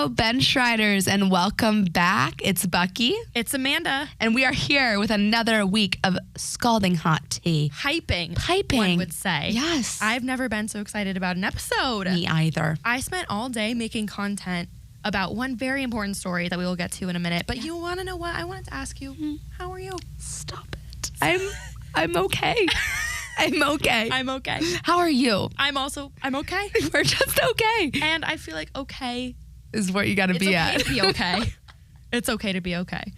Hello, Bench Riders, and welcome back. It's Bucky. It's Amanda. And we are here with another week of scalding hot tea. Piping, one would say. Yes. I've never been so excited about an episode. Me either. I spent all day making content about one very important story that we will get to in a minute. But you want to know what? I wanted to ask you, how are you? Stop it. I'm okay. I'm okay. I'm okay. How are you? I'm okay. We're just okay. And I feel like okay is what you got to be at. It's okay to be okay. It's okay to be okay.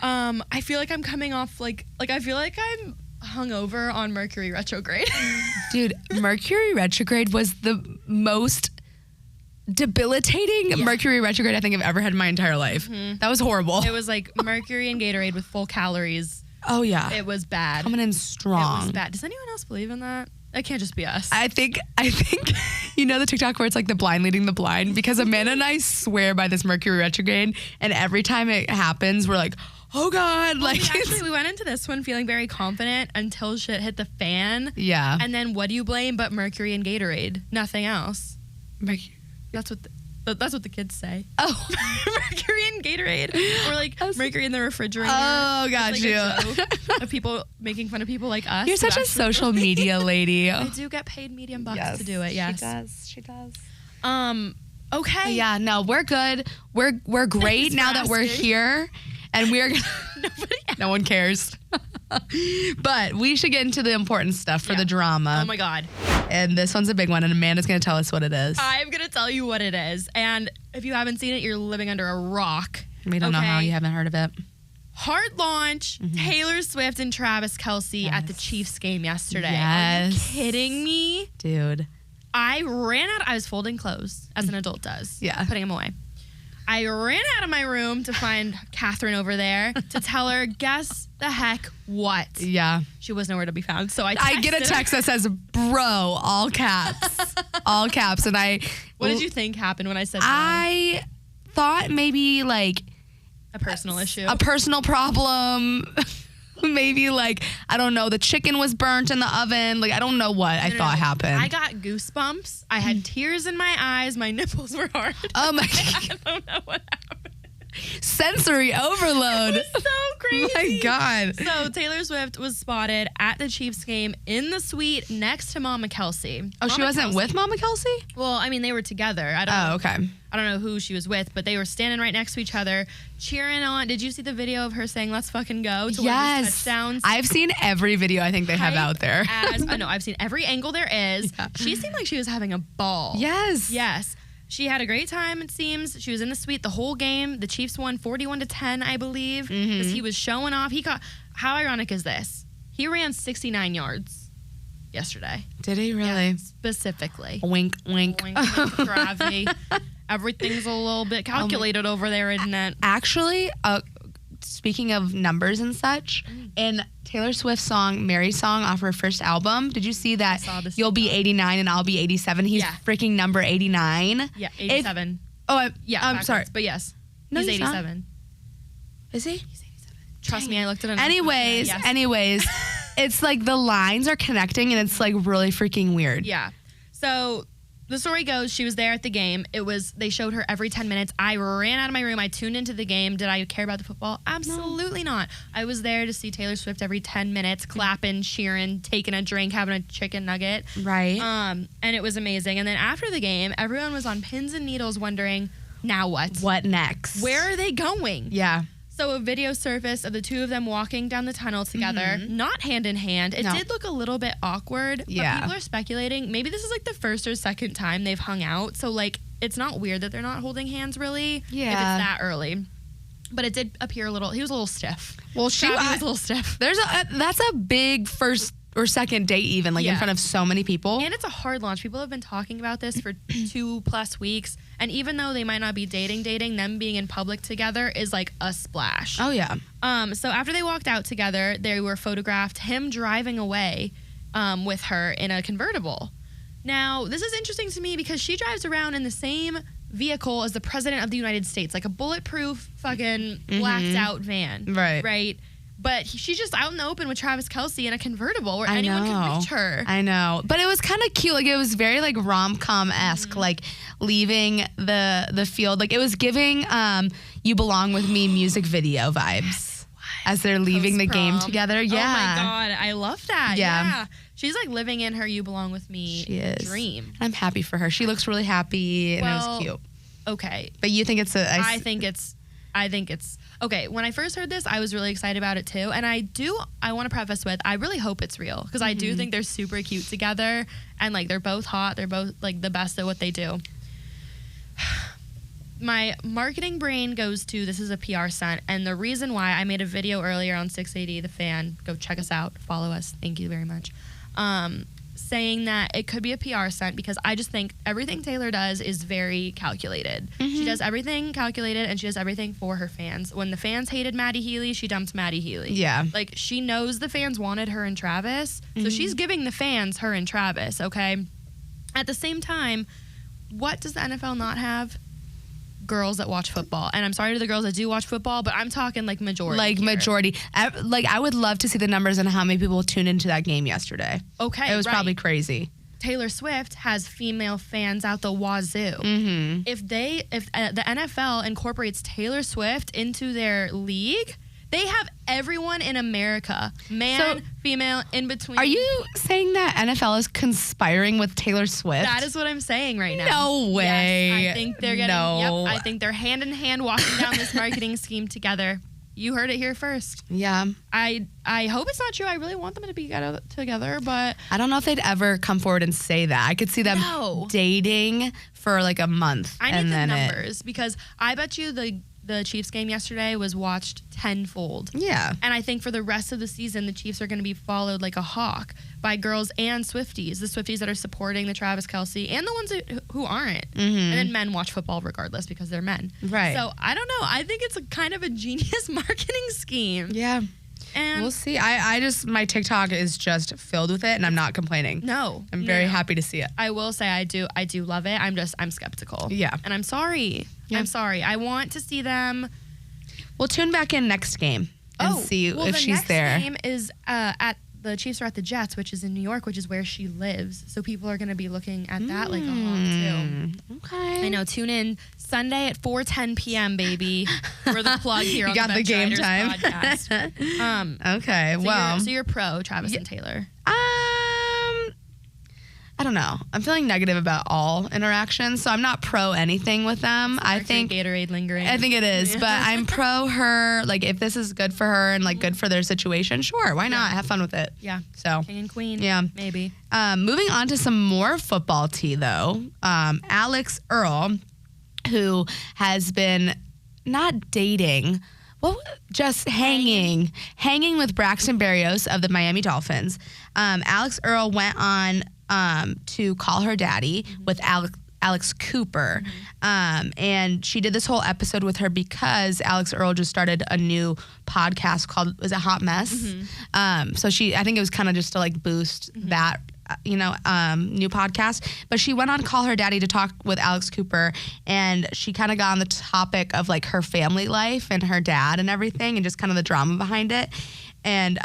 I feel like I'm coming off like I feel like I'm hungover on Mercury retrograde. Dude, Mercury retrograde was the most debilitating Mercury retrograde I think I've ever had in my entire life. Mm-hmm. That was horrible. It was like Mercury and Gatorade with full calories. Oh, yeah. It was bad. Coming in strong. It was bad. Does anyone else believe in that? It can't just be us. I think you know the TikTok where it's like the blind leading the blind? Because Amanda and I swear by this Mercury retrograde, and every time it happens, we're like, oh God. Like we went into this one feeling very confident until shit hit the fan. Yeah. And then what do you blame but Mercury and Gatorade? Nothing else. Mercury. That's what the kids say. Oh. Mercury and Gatorade. Or like Mercury in the refrigerator. Oh, got like you. A joke of people making fun of people like us. You're such a social media lady. I do get paid medium bucks to do it, yes. She does. Okay. Yeah, no, we're good. We're great now that we're here. And we're no one cares. But we should get into the important stuff for the drama. Oh my God. And this one's a big one, and Amanda's going to tell us what it is. I'm going to tell you what it is. And if you haven't seen it, you're living under a rock. We don't know how you haven't heard of it. Hard launch, Taylor Swift and Travis Kelce at the Chiefs game yesterday. Yes. Are you kidding me? Dude. I was folding clothes, as an adult does. Yeah. Putting them away. I ran out of my room to find Catherine over there to tell her, guess the heck what? Yeah. She was nowhere to be found. So I get a text that says, bro, all caps. All caps. And what did you think happened when I said that? I thought maybe like a personal issue. A personal problem. Maybe like, I don't know, the chicken was burnt in the oven. Like, I don't know what I thought happened. I got goosebumps. I had tears in my eyes. My nipples were hard. Oh my God. I don't know what happened. Sensory overload. It was so crazy. My God. So Taylor Swift was spotted at the Chiefs game in the suite next to Mama Kelce. Oh, she wasn't with Mama Kelce? Well, I mean, they were together. I don't know. Okay. I don't know who she was with, but they were standing right next to each other, cheering on. Did you see the video of her saying, let's fucking go to one of these touchdowns? I've seen every video I think they have out there. I know, I've seen every angle there is. Yeah. She seemed like she was having a ball. Yes. Yes. She had a great time, it seems. She was in the suite the whole game. The Chiefs won 41-10, I believe, because he was showing off. How ironic is this? He ran 69 yards yesterday. Did he really? Yeah, specifically. Wink, wink. Wink, wink, gravity. Everything's a little bit calculated over there, isn't it? Actually, speaking of numbers and such, in Taylor Swift's song, Mary's song off her first album, did you see that you'll be 89 and I'll be 87? He's freaking number 89. Yeah, 87. I'm sorry. But yes, no, he's 87. Is he? He's 87. Trust me, I looked at it. Anyways, it's like the lines are connecting and it's like really freaking weird. Yeah. So the story goes, she was there at the game. They showed her every 10 minutes. I ran out of my room. I tuned into the game. Did I care about the football? Absolutely not. I was there to see Taylor Swift every 10 minutes, clapping, cheering, taking a drink, having a chicken nugget. Right. And it was amazing. And then after the game, everyone was on pins and needles wondering, now what? What next? Where are they going? Yeah. So a video surfaced of the two of them walking down the tunnel together, not hand in hand. It did look a little bit awkward, but people are speculating maybe this is like the first or second time they've hung out. So like it's not weird that they're not holding hands really if it's that early. But it did appear he was a little stiff. Well, was a little stiff. That's a big first or second date even, like in front of so many people. And it's a hard launch. People have been talking about this for 2+ weeks. And even though they might not be dating, them being in public together is like a splash. Oh, yeah. So after they walked out together, they were photographed, him driving away with her in a convertible. Now, this is interesting to me because she drives around in the same vehicle as the President of the United States, like a bulletproof fucking blacked out van. Right. Right? But she's just out in the open with Travis Kelce in a convertible where anyone can reach her. I know. But it was kind of cute. Like, it was very, like, rom-com-esque, like, leaving the field. Like, it was giving You Belong With Me music video vibes as they're leaving the game together. Yeah. Oh, my God. I love that. Yeah. She's, like, living in her You Belong With Me dream. I'm happy for her. She looks really happy, and it was cute. Okay. But you think it's I think it's... Okay, when I first heard this, I was really excited about it too. And I want to preface with, I really hope it's real. Because I do think they're super cute together. And, like, they're both hot. They're both, like, the best at what they do. My marketing brain goes to, this is a PR stunt. And the reason why, I made a video earlier on 680 The Fan. Go check us out. Follow us. Thank you very much. Saying that it could be a PR stunt because I just think everything Taylor does is very calculated. She does everything calculated and she does everything for her fans. When the fans hated Maddie Hailee, she dumped Maddie Hailee. Yeah. Like, she knows the fans wanted her and Travis, so she's giving the fans her and Travis, okay? At the same time, what does the NFL not have? Girls that watch football. And I'm sorry to the girls that do watch football, but I'm talking like majority. Like majority. I would love to see the numbers and how many people tuned into that game yesterday. Okay, it was probably crazy. Taylor Swift has female fans out the wazoo. If the NFL incorporates Taylor Swift into their league, they have everyone in America, man, female, in between. Are you saying that NFL is conspiring with Taylor Swift? That is what I'm saying right now. No way. Yes, I think they're getting. No. Yep, I think they're hand in hand walking down this marketing scheme together. You heard it here first. Yeah. I hope it's not true. I really want them to be together, but I don't know if they'd ever come forward and say that. I could see them dating for like a month. I need the numbers because I bet you the Chiefs game yesterday was watched tenfold. Yeah. And I think for the rest of the season, the Chiefs are going to be followed like a hawk by girls and Swifties. The Swifties that are supporting the Travis Kelce and the ones who aren't. And then men watch football regardless because they're men. Right. So I don't know. I think it's a kind of a genius marketing scheme. Yeah. And we'll see. I just, my TikTok is just filled with it and I'm not complaining. No. I'm very happy to see it. I will say I do love it. I'm skeptical. Yeah. And I'm sorry. Yeah. I'm sorry. I want to see them. We'll tune back in next game and see if she's there. The next game is the Chiefs are at the Jets, which is in New York, which is where she lives. So people are going to be looking at that like a hawk too. Okay. I know. Tune in Sunday at 4:10 p.m. baby. We're the plug here. You on got the game time. Podcast. Okay. So you're pro Travis and Taylor. I don't know. I'm feeling negative about all interactions, so I'm not pro anything with them. I think Gatorade lingering. I think it is, but I'm pro her. Like, if this is good for her and like good for their situation, sure, why not? Have fun with it. Yeah. So King and Queen. Yeah. Maybe. Moving on to some more football tea, though. Alix Earle, who has been not dating. Well, just hanging with Braxton Berrios of the Miami Dolphins. Alix Earle went on to Call Her Daddy with Alex Cooper. And she did this whole episode with her because Alix Earle just started a new podcast called, was it Hot Mess? So I think it was kind of just to like boost that, new podcast. But she went on Call Her Daddy to talk with Alex Cooper, and she kind of got on the topic of like her family life and her dad and everything and just kind of the drama behind it. And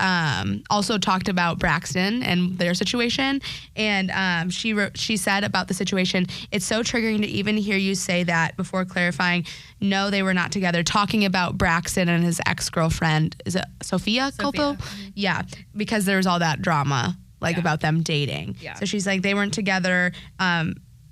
also talked about Braxton and their situation. And she said about the situation, "It's so triggering to even hear you say that," before clarifying, "No, they were not together," talking about Braxton and his ex-girlfriend. Is it Sophia Coppola? Yeah, because there was all that drama about them dating. Yeah. So she's like, they weren't together.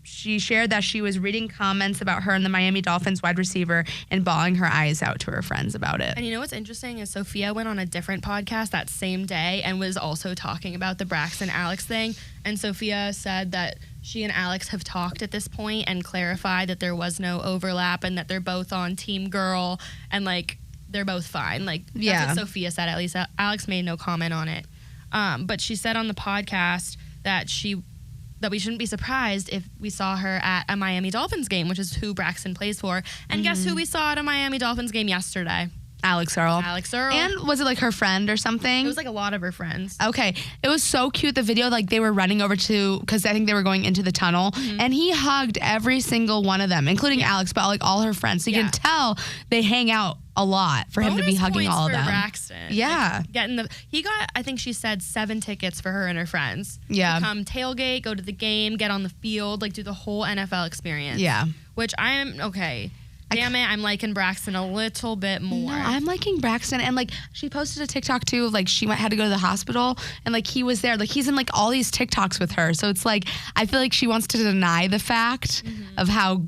She shared that she was reading comments about her and the Miami Dolphins wide receiver and bawling her eyes out to her friends about it. And you know what's interesting is Sophia went on a different podcast that same day and was also talking about the Braxton Alex thing. And Sophia said that she and Alex have talked at this point and clarified that there was no overlap and that they're both on Team Girl and like they're both fine. Like that's what Sophia said. At least Alex made no comment on it. But she said on the podcast that we shouldn't be surprised if we saw her at a Miami Dolphins game, which is who Braxton plays for. And guess who we saw at a Miami Dolphins game yesterday? Alix Earle. Alix Earle. And was it like her friend or something? It was like a lot of her friends. Okay. It was so cute, the video, like they were running over to, because I think they were going into the tunnel, and he hugged every single one of them, including Alix, but like all her friends. So you can tell they hang out a lot for him to be hugging all of them. Braxton. Yeah. Like, he got, I think she said 7 tickets for her and her friends. Yeah. To come tailgate, go to the game, get on the field, like do the whole NFL experience. Yeah. Which I am, okay. Damn it, I'm liking Braxton a little bit more. No, I'm liking Braxton. And, like, she posted a TikTok, too, of, like, she had to go to the hospital. And, like, he was there. Like, he's in, like, all these TikToks with her. So it's, like, I feel like she wants to deny the fact of how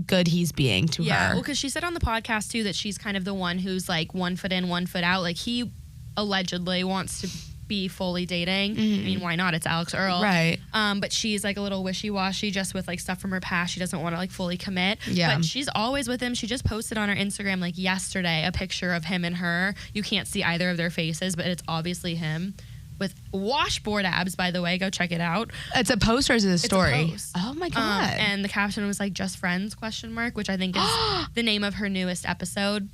good he's being to her. Yeah, well, because she said on the podcast, too, that she's kind of the one who's, like, 1 foot in, 1 foot out. Like, he allegedly wants to be fully dating. I mean, why not? It's Alix Earle. Right. But she's like a little wishy-washy just with like stuff from her past. She doesn't want to like fully commit. Yeah. But she's always with him. She just posted on her Instagram like yesterday a picture of him and her. You can't see either of their faces, but it's obviously him with washboard abs, by the way. Go check it out. It's a post or is it a story? It's a post. Oh my God. And the caption was like just friends ? Which I think is the name of her newest episode.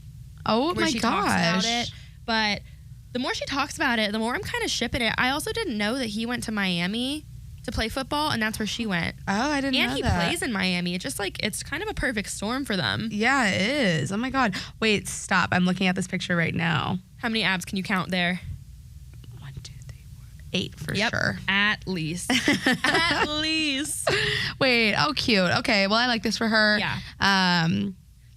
Oh where my she gosh. talks about it. But the more she talks about it, the more I'm kind of shipping it. I also didn't know that he went to Miami to play football, and that's where she went. Oh, I didn't know that. And he plays in Miami. It's just like, it's kind of a perfect storm for them. Yeah, it is. Oh my God. Wait, stop. I'm looking at this picture right now. How many abs can you count there? 1, 2, 3, 4, 8 for Yep, sure. at least. At least. Wait, oh cute. Okay, well I like this for her. Yeah.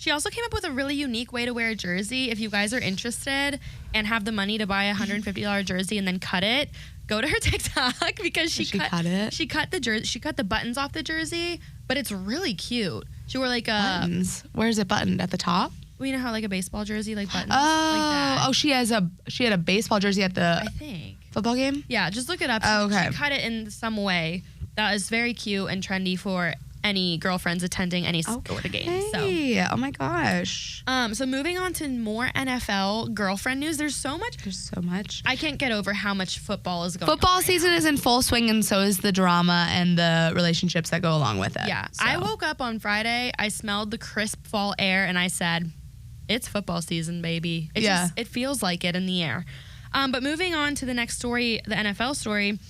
She also came up with a really unique way to wear a jersey. If you guys are interested and have the money to buy a $150 jersey and then cut it, go to her TikTok because she cut it. She cut the jersey. She cut the buttons off the jersey, but it's really cute. She wore like a buttons. Where's it buttoned at the top? Well, you know how like a baseball jersey like buttons. Oh, like that. she had a baseball jersey at the I think football game. Yeah, just look it up. Oh, okay. She cut it in some way that is very cute and trendy for any girlfriends attending any sporting games. So, oh my gosh. So moving on to more NFL girlfriend news. There's so much. I can't get over how much football is going on. Football season is in full swing, and so is the drama and the relationships that go along with it. Yeah. So. I woke up on Friday, I smelled the crisp fall air, and I said, it's football season, baby. It feels like it in the air. But moving on to the next story, the NFL story.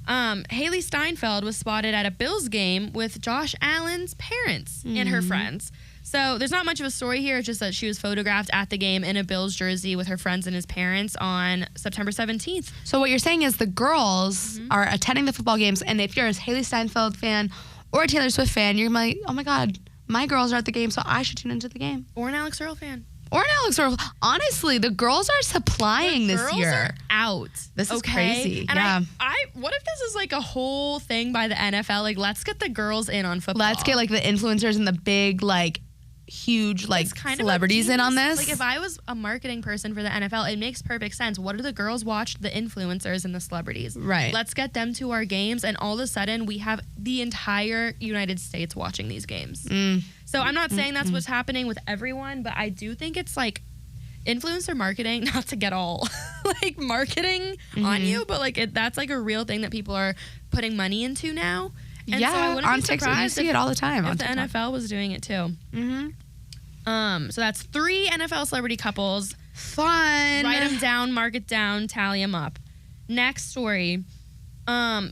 Hailee Steinfeld was spotted at a Bills game with Josh Allen's parents and her friends. So there's not much of a story here. It's just that she was photographed at the game in a Bills jersey with her friends and his parents on September 17th. So what you're saying is the girls are attending the football games, and if you're a Hailee Steinfeld fan or a Taylor Swift fan, you're like, oh my God, my girls are at the game, so I should tune into the game. Or an Alix Earle fan. Or an Alix Earle. Honestly, the girls are supplying this year. Girls are out. This is crazy. And yeah. What if this is like a whole thing by the NFL? Like, let's get the girls in on football. Let's get like the influencers and the big, like, huge, like, celebrities in on this. Like, if I was a marketing person for the NFL, it makes perfect sense. What do the girls watch? The influencers and the celebrities. Right. Let's get them to our games, and all of a sudden, we have the entire United States watching these games. So I'm not saying that's what's happening with everyone, but I do think it's like influencer marketing, not to get all like marketing on you, but like that's like a real thing that people are putting money into now. And yeah, so I wouldn't on be TikTok, you see it all the time. If on the TikTok. NFL was doing it too. So that's 3 NFL celebrity couples. Fun. Write them down, mark it down, tally them up. Next story. A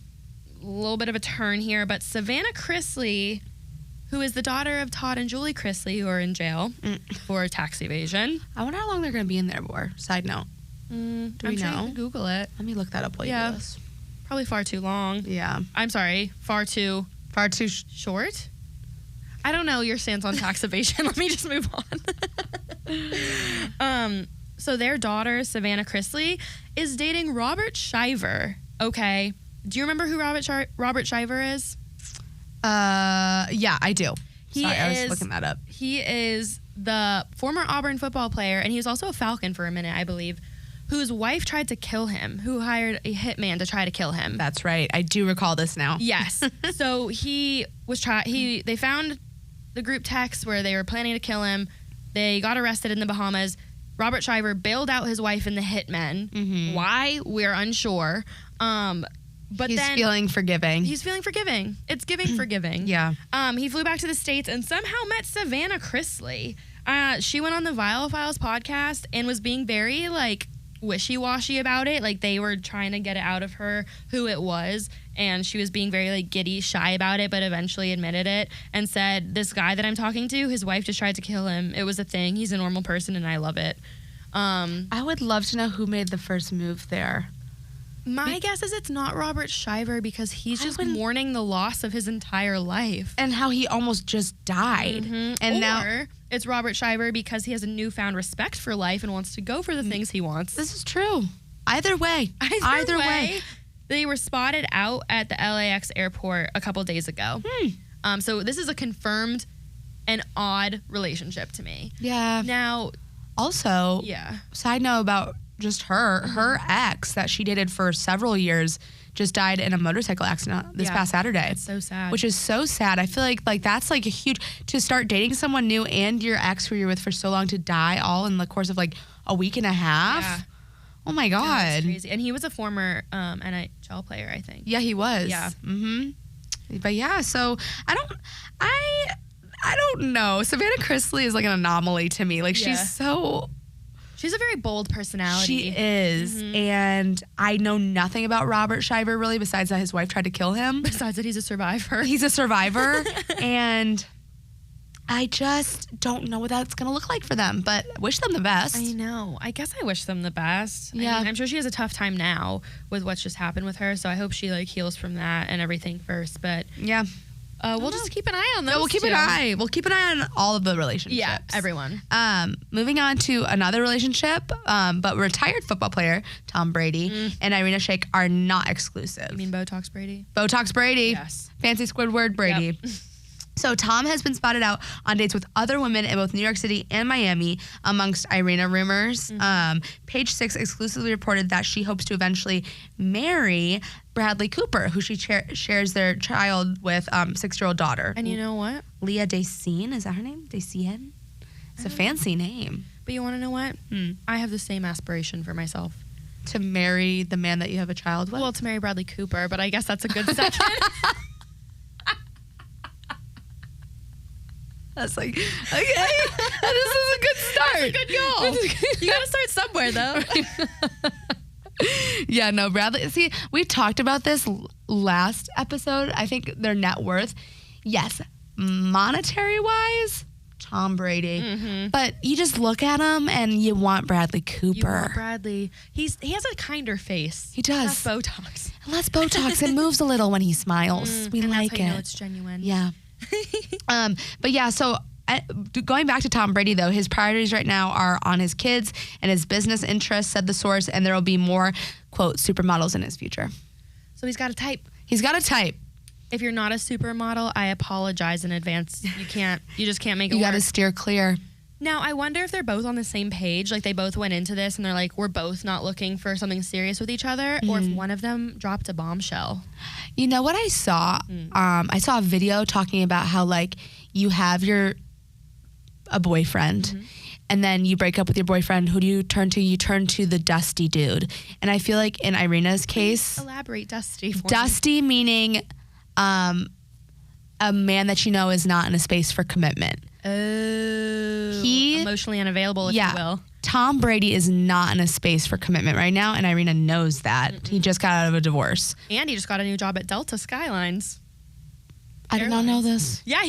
little bit of a turn here, but Savannah Chrisley, who is the daughter of Todd and Julie Chrisley, who are in jail for tax evasion. I wonder how long they're going to be in there for. Side note. Do we know? Sure you can Google it. Let me look that up while you do this. Probably far too long. Yeah. I'm sorry. Far too short? I don't know your stance on tax evasion. Let me just move on. So their daughter, Savannah Chrisley, is dating Robert Shiver. Okay. Do you remember who Robert Shiver is? Yeah, I do. I was looking that up. He is the former Auburn football player, and he was also a Falcon for a minute, I believe, whose wife tried to kill him, who hired a hitman to try to kill him. That's right. I do recall this now. Yes. So they found the group text where they were planning to kill him. They got arrested in the Bahamas. Robert Shiver bailed out his wife and the hitmen. Why? We're unsure. But he's feeling forgiving. He's feeling forgiving. It's giving forgiving. Yeah. He flew back to the States and somehow met Savannah Chrisley. She went on the Viall Files podcast and was being very, like, wishy-washy about it. Like, they were trying to get it out of her who it was, and she was being very, like, giddy, shy about it, but eventually admitted it and said, this guy that I'm talking to, his wife just tried to kill him. It was a thing. He's a normal person, and I love it. I would love to know who made the first move there. My guess is it's not Robert Shiver, because he's just mourning the loss of his entire life. And how he almost just died. Mm-hmm. And now it's Robert Shiver because he has a newfound respect for life and wants to go for the things he wants. This is true. Either way. They were spotted out at the LAX airport a couple days ago. So this is a confirmed and odd relationship to me. Yeah. Now, also, side note about just her ex that she dated for several years just died in a motorcycle accident this past Saturday. It's so sad. Which is so sad. I feel like that's like a huge, to start dating someone new and your ex who you're with for so long to die all in the course of like a week and a half. Yeah. Oh my God. That's crazy. And he was a former NHL player, I think. Yeah, he was. Yeah. But yeah, so I don't know. Savannah Chrisley is like an anomaly to me. Like She's a very bold personality. She is. And I know nothing about Robert Shiver really, besides that his wife tried to kill him. Besides that he's a survivor. He's a survivor. And I just don't know what that's going to look like for them, but wish them the best. I know. I guess I wish them the best. Yeah. I mean, I'm sure she has a tough time now with what's just happened with her, so I hope she like heals from that and everything first. But yeah. We'll just keep an eye on those. We'll keep an eye. We'll keep an eye on all of the relationships. Yeah, everyone. Moving on to another relationship, but retired football player Tom Brady and Irina Shayk are not exclusive. You mean Botox Brady? Botox Brady. Yes. Fancy Squidward Brady. Yep. So Tom has been spotted out on dates with other women in both New York City and Miami, amongst Irina rumors. Page 6 exclusively reported that she hopes to eventually marry Bradley Cooper, who she shares their child with, 6-year-old daughter. And you know what? Leah Dacine, is that her name? Dacien? It's a fancy name. But you want to know what? I have the same aspiration for myself. To marry the man that you have a child with? Well, to marry Bradley Cooper, but I guess that's a good second. That's like, okay, this is a good start. That's a good goal. You gotta start somewhere, though. Yeah, no, Bradley. See, we talked about this last episode. I think their net worth, yes, monetary-wise, Tom Brady. But you just look at him and you want Bradley Cooper. You want Bradley. He has a kinder face. He does. Less Botox. Less Botox. It moves a little when he smiles. We like that's how you know it's genuine. Yeah. But yeah, so going back to Tom Brady, though, his priorities right now are on his kids and his business interests, said the source, and there will be more, quote, supermodels in his future. So he's got to type. If you're not a supermodel, I apologize in advance. You just can't make it work. You got to steer clear. Now, I wonder if they're both on the same page. Like, they both went into this and they're like, we're both not looking for something serious with each other. Or if one of them dropped a bombshell. You know what I saw? I saw a video talking about how, like, you have a boyfriend and then you break up with your boyfriend. Who do you turn to? You turn to the dusty dude. And I feel like in Irina's case... Elaborate dusty for Dusty me. Meaning a man that you know is not in a space for commitment. Oh, emotionally unavailable, if you will. Tom Brady is not in a space for commitment right now, and Irina knows that. He just got out of a divorce. And he just got a new job at Delta Skylines. I did not know this. Yeah,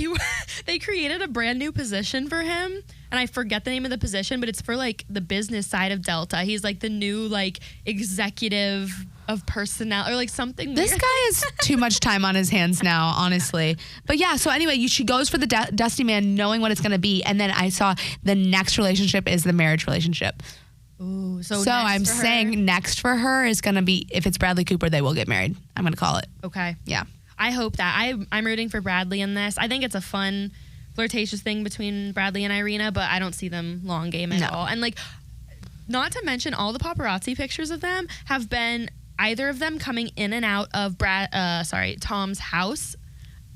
they created a brand new position for him, and I forget the name of the position, but it's for, like, the business side of Delta. He's, like, the new, like, executive of personnel or, like, something This weird. guy has too much time on his hands now, honestly. But, yeah, so anyway, she goes for the dusty man knowing what it's going to be, and then I saw the next relationship is the marriage relationship. Ooh, so I'm saying next for her is going to be, if it's Bradley Cooper, they will get married. I'm going to call it. Okay. Yeah. I hope that. I'm rooting for Bradley in this. I think it's a fun, flirtatious thing between Bradley and Irina, but I don't see them long game at all. And, like, not to mention all the paparazzi pictures of them have been either of them coming in and out of Tom's house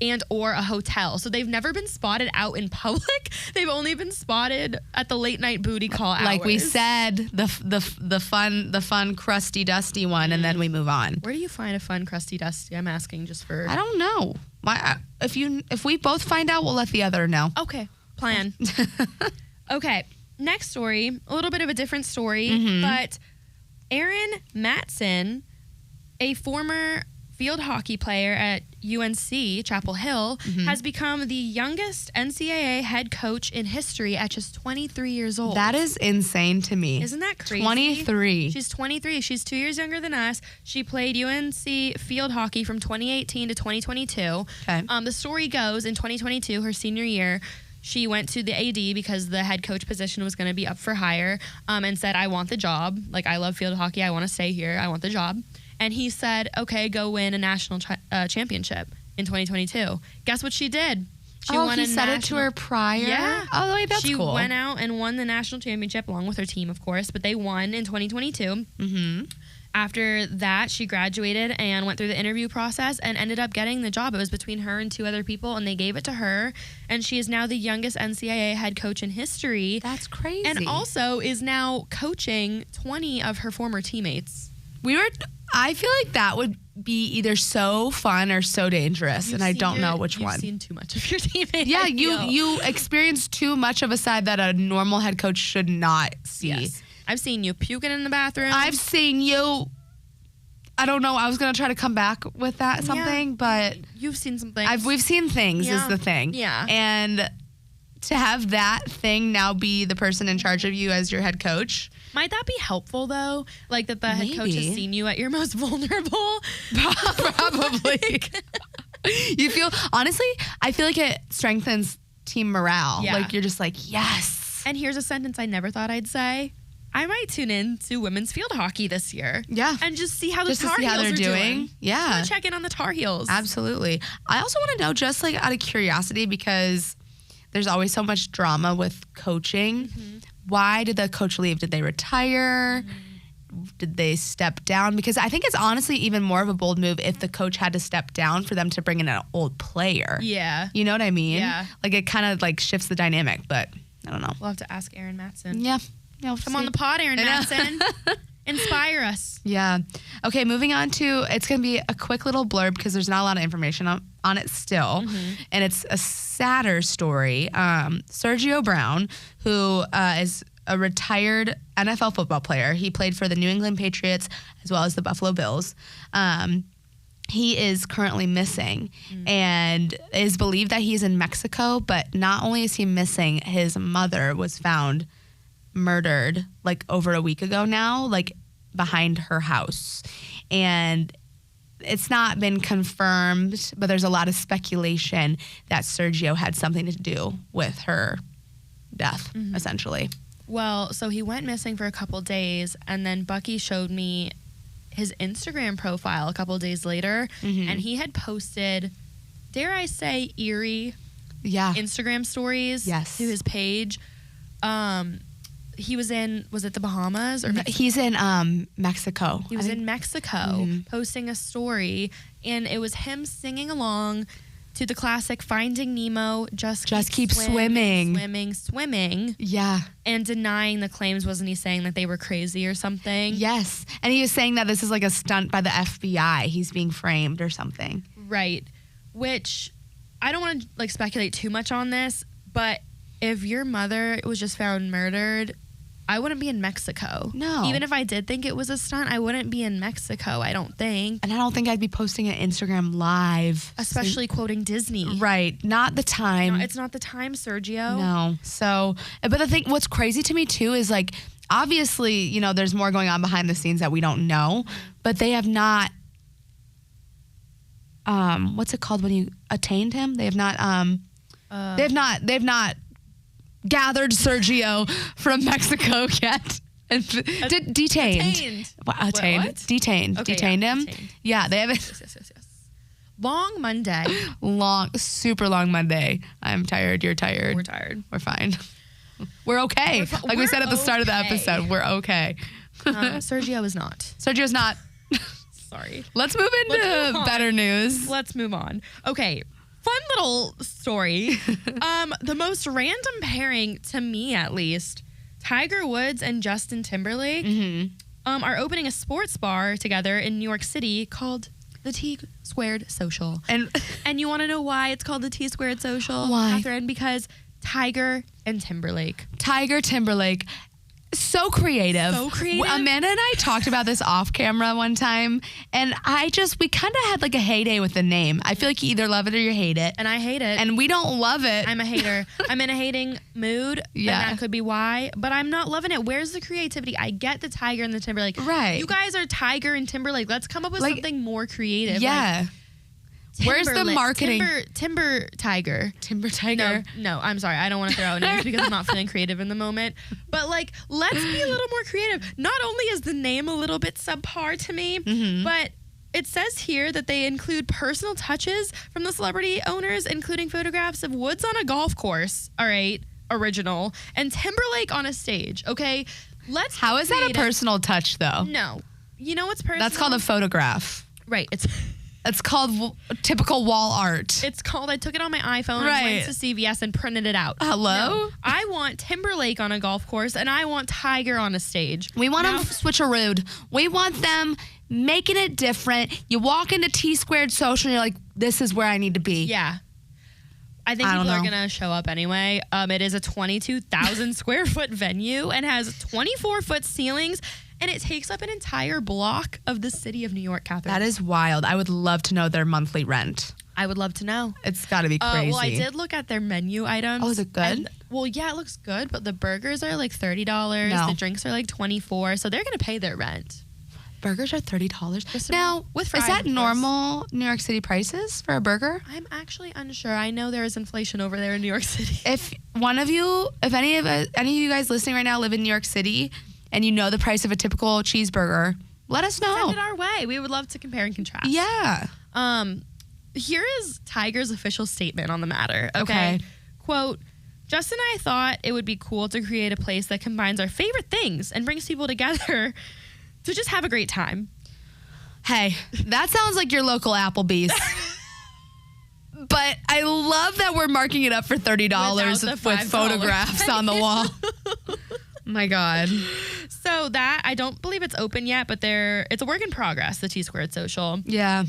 and or a hotel. So they've never been spotted out in public. They've only been spotted at the late night booty call hours. Like we said, the fun crusty dusty one, and then we move on. Where do you find a fun crusty dusty? I'm asking just for... I don't know. If we both find out, we'll let the other know. Okay. Plan. Okay. Next story, a little bit of a different story, but Aaron Matson, a former field hockey player at UNC Chapel Hill, has become the youngest NCAA head coach in history at just 23 years old. That is insane to me. Isn't that crazy? 23. She's 23. She's 2 years younger than us. She played UNC field hockey from 2018 to 2022. Okay. The story goes, in 2022, her senior year, she went to the AD because the head coach position was going to be up for hire, and said, I want the job. Like, I love field hockey. I want to stay here. I want the job. And he said, okay, go win a national championship in 2022. Guess what she did? She won he said it to her prior? Yeah. Oh, wait, that's cool. She went out and won the national championship along with her team, of course, but they won in 2022. After that, she graduated and went through the interview process and ended up getting the job. It was between her and 2 other people, and they gave it to her. And she is now the youngest NCAA head coach in history. That's crazy. And also is now coaching 20 of her former teammates. I feel like that would be either so fun or so dangerous, and I don't know which one. You've seen too much of your teammates. Yeah, you experience too much of a side that a normal head coach should not see. Yes. I've seen you puking in the bathroom. I've seen you. I don't know. I was gonna try to come back with that but you've seen some things. We've seen things is the thing. Yeah. And to have that thing now be the person in charge of you as your head coach. Might that be helpful, though? Like, that the head coach has seen you at your most vulnerable? Probably. Honestly, I feel like it strengthens team morale. Yeah. Like, you're just like, yes. And here's a sentence I never thought I'd say. I might tune in to women's field hockey this year. Yeah. And just see how the Tar Heels are doing. Yeah. Just check in on the Tar Heels. Absolutely. I also want to know, just like out of curiosity, because there's always so much drama with coaching. Why did the coach leave? Did they retire? Did they step down? Because I think it's honestly even more of a bold move if the coach had to step down for them to bring in an old player. Yeah. You know what I mean? Yeah. Like, it kind of like shifts the dynamic, but I don't know. We'll have to ask Aaron Matson. Yeah. Come on the pod, Aaron Matson. Inspire us. Yeah. Okay, moving on to, it's going to be a quick little blurb because there's not a lot of information on it still. And it's a sadder story. Sergio Brown, who is a retired NFL football player. He played for the New England Patriots as well as the Buffalo Bills. He is currently missing and it is believed that he's in Mexico, but not only is he missing, his mother was found murdered like over a week ago now, like behind her house. And it's not been confirmed, but there's a lot of speculation that Sergio had something to do with her death, essentially. Well, so he went missing for a couple days, and then Bucky showed me his Instagram profile a couple days later, and he had posted, dare I say, eerie Instagram stories to his page. He was in, was it the Bahamas? Or He's in Mexico. He was in Mexico posting a story, and it was him singing along to the classic Finding Nemo, just keep swimming. Yeah. And denying the claims. Wasn't he saying that they were crazy or something? Yes. And he was saying that this is like a stunt by the FBI. He's being framed or something. Right. Which, I don't want to like speculate too much on this, but if your mother was just found murdered, I wouldn't be in Mexico. No. Even if I did think it was a stunt, I wouldn't be in Mexico, I don't think. And I don't think I'd be posting an Instagram live. Especially quoting Disney. Right. Not the time. No, it's not the time, Sergio. No. So, but the thing, what's crazy to me too is like, obviously, you know, there's more going on behind the scenes that we don't know, but they have not, what's it called when you attained him? They have not, they've not gathered Sergio from Mexico yet. And detained. Attained. What? Detained. Okay, detained him. Detained. Yeah, they haven't. Yes. Long Monday. Super long Monday. I'm tired. You're tired. We're tired. We're fine. We're okay. Like we said at the start of the episode, we're okay. Sergio is not. Sergio's not. Sorry. Let's move into better news. Let's move on. Okay. Fun little story. The most random pairing, to me at least, Tiger Woods and Justin Timberlake are opening a sports bar together in New York City called the T Squared Social. And you want to know why it's called the T Squared Social? Why? Catherine? Because Tiger and Timberlake. Timberlake. So creative. Amanda and I talked about this off camera one time, and we kind of had like a heyday with the name. I feel like you either love it or you hate it. And I hate it. And we don't love it. I'm a hater. I'm in a hating mood. Yeah. And that could be why, but I'm not loving it. Where's the creativity? I get the Tiger and the Timberlake. Right. You guys are Tiger and Timberlake. Let's come up with something more creative. Yeah. Where's the marketing? Timber Tiger. Timber Tiger. No, I'm sorry. I don't want to throw out names because I'm not feeling creative in the moment. But like, let's be a little more creative. Not only is the name a little bit subpar to me, but it says here that they include personal touches from the celebrity owners, including photographs of Woods on a golf course. All right, original. And Timberlake on a stage. Okay, How is that a personal touch though? No. You know what's personal? That's called a photograph. Right. It's called typical wall art. It's called, I took it on my iPhone and went to CVS and printed it out. Hello? No, I want Timberlake on a golf course and I want Tiger on a stage. We want them switcherooed. We want them making it different. You walk into T-Squared Social and you're like, this is where I need to be. Yeah. I think people are going to show up anyway. It is a 22,000 square foot venue and has 24-foot ceilings. And it takes up an entire block of the city of New York, Catherine. That is wild. I would love to know their monthly rent. I would love to know. It's got to be crazy. Well, I did look at their menu items. Oh, is it good? Yeah, it looks good. But the burgers are like $30. No. The drinks are like $24. So they're going to pay their rent. Burgers are $30. Now, with fries, is that normal New York City prices for a burger? I'm actually unsure. I know there is inflation over there in New York City. If any of you guys listening right now live in New York City, and you know the price of a typical cheeseburger, let us know. Send it our way. We would love to compare and contrast. Yeah. Here is Tiger's official statement on the matter. Okay. Quote, Justin and I thought it would be cool to create a place that combines our favorite things and brings people together to just have a great time. Hey, that sounds like your local Applebee's. But I love that we're marking it up for $30 with photographs on the wall. My God. So that, I don't believe it's open yet, but it's a work in progress, the T-Squared Social. Yeah.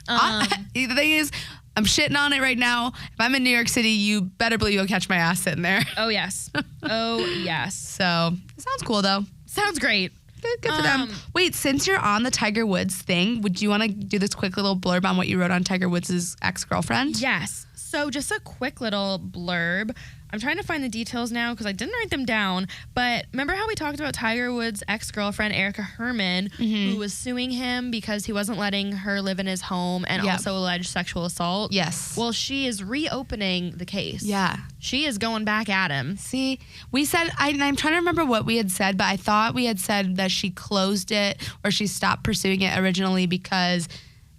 The thing is, I'm shitting on it right now. If I'm in New York City, you better believe you'll catch my ass sitting there. Oh, yes. Oh, yes. So, it sounds cool, though. Sounds great. Good for them. Wait, since you're on the Tiger Woods thing, would you want to do this quick little blurb on what you wrote on Tiger Woods' ex-girlfriend? Yes. So just a quick little blurb. I'm trying to find the details now because I didn't write them down. But remember how we talked about Tiger Woods' ex-girlfriend, Erica Herman, who was suing him because he wasn't letting her live in his home and also alleged sexual assault? Yes. Well, she is reopening the case. Yeah. She is going back at him. See, we said, I'm trying to remember what we had said, but I thought we had said that she closed it or she stopped pursuing it originally because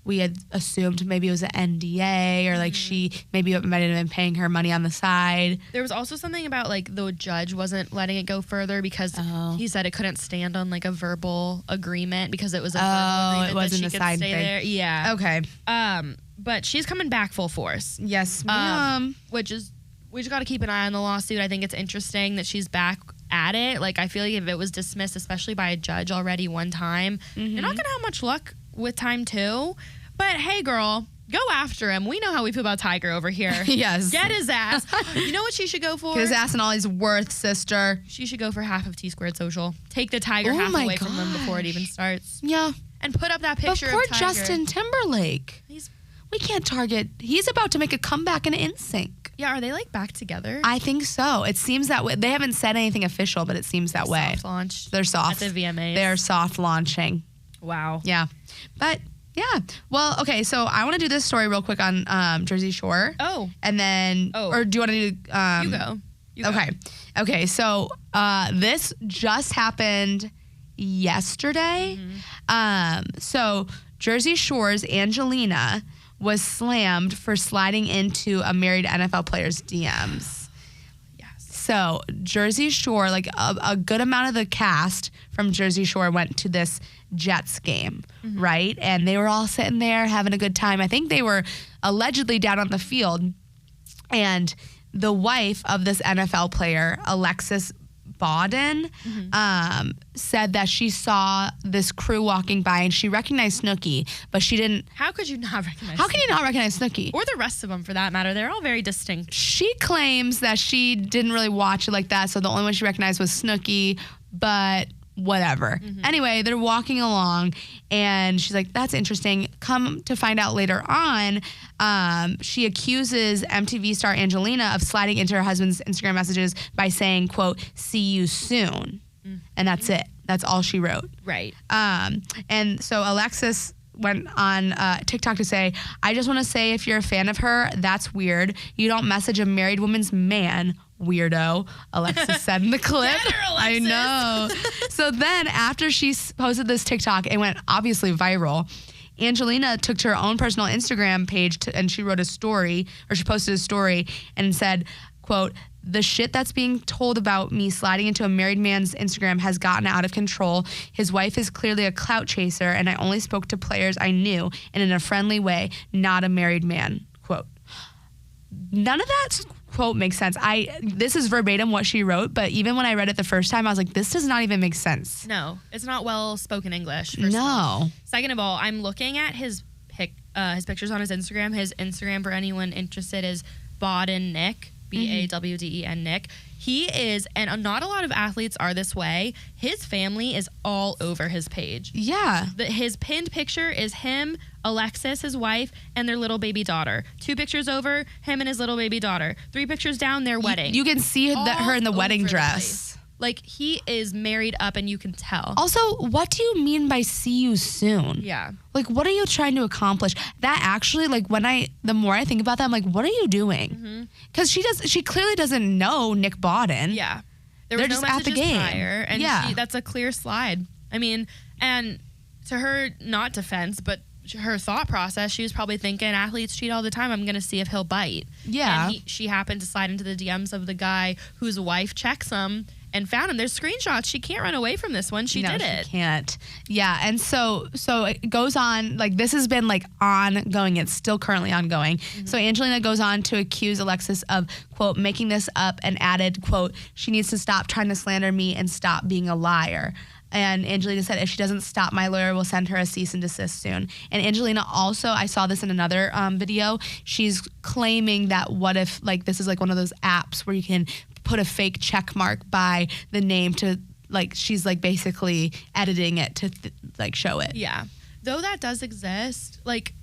we had assumed maybe it was an NDA or like she might have been paying her money on the side. There was also something about like the judge wasn't letting it go further because he said it couldn't stand on like a verbal agreement because it was a verbal agreement it wasn't that she a could side stay thing. there. Yeah. Okay. But she's coming back full force. Yes, ma'am. Which is, we just got to keep an eye on the lawsuit. I think it's interesting that she's back at it. Like I feel like if it was dismissed, especially by a judge already one time, you're not gonna have much luck with time two. But hey, girl, go after him. We know how we feel about Tiger over here. Yes. Get his ass. You know what she should go for? Get his ass and all he's worth, sister. She should go for half of T-Squared Social. Take the Tiger half away from them before it even starts. Yeah. And put up that picture of poor Tiger. Justin Timberlake. We can't target. He's about to make a comeback in NSYNC. Yeah, are they like back together? I think so. It seems that way. They haven't said anything official, but it seems that way. Soft launched. They're soft. At the VMAs. They're soft launching. Wow. Yeah. But yeah. Well, okay. So I want to do this story real quick on Jersey Shore. Oh. And then, or do you want to do? You go. Okay. Okay. So this just happened yesterday. So Jersey Shore's Angelina was slammed for sliding into a married NFL player's DMs. Yes. So Jersey Shore, like a good amount of the cast from Jersey Shore went to this Jets game, right? And they were all sitting there having a good time. I think they were allegedly down on the field. And the wife of this NFL player, Alexis Bawden, said that she saw this crew walking by and she recognized Snooki, but she didn't. How could you not recognize How can you not recognize Snooki? Or the rest of them, for that matter. They're all very distinct. She claims that she didn't really watch it like that, so the only one she recognized was Snooki. but whatever. Anyway, they're walking along and she's like, that's interesting. Come to find out later on, she accuses MTV star Angelina of sliding into her husband's Instagram messages by saying, quote, see you soon. And that's it. That's all she wrote. Right. And so Alexis went on TikTok to say, I just want to say if you're a fan of her, that's weird. You don't message a married woman's man, weirdo, Alexis said in the clip. Get her, I Alexis. know. So then after she posted this TikTok, it went obviously viral. Angelina took to her own personal Instagram page and she wrote a story, or she posted a story and said, quote, the shit that's being told about me sliding into a married man's Instagram has gotten out of control. His wife is clearly a clout chaser, and I only spoke to players I knew and in a friendly way, not a married man, quote. None of that quote makes sense. This is verbatim what she wrote, but even when I read it the first time, I was like, this does not even make sense. No, it's not well-spoken English. No. Second of all, I'm looking at his pictures on his Instagram. His Instagram, for anyone interested, is Bawden Nick. Bawden Nick. He is, and not a lot of athletes are this way, his family is all over his page. Yeah. His pinned picture is him, Alexis, his wife, and their little baby daughter. 2 pictures over, him and his little baby daughter. 3 pictures down, their wedding. You can see her in the wedding dress. Like, he is married up and you can tell. Also, what do you mean by see you soon? Yeah. Like, what are you trying to accomplish? That actually, like, the more I think about that, I'm like, what are you doing? Because she clearly doesn't know Nick Bawden. Yeah. There was They're no just at the messages game. prior, and Yeah. that's a clear slide. I mean, and to her, not defense, but her thought process, she was probably thinking, athletes cheat all the time. I'm going to see if he'll bite. Yeah. And she happened to slide into the DMs of the guy whose wife checks him and found him. There's screenshots. She can't run away from this one. She did it. She can't. Yeah, and so it goes on, like, this has been, like, ongoing. It's still currently ongoing. So Angelina goes on to accuse Alexis of, quote, making this up and added, quote, she needs to stop trying to slander me and stop being a liar. And Angelina said, if she doesn't stop, my lawyer will send her a cease and desist soon. And Angelina also, I saw this in another video, she's claiming that what if, like, this is like one of those apps where you can put a fake check mark by the name to, like, she's like basically editing it to like show it. Yeah. Though that does exist, like,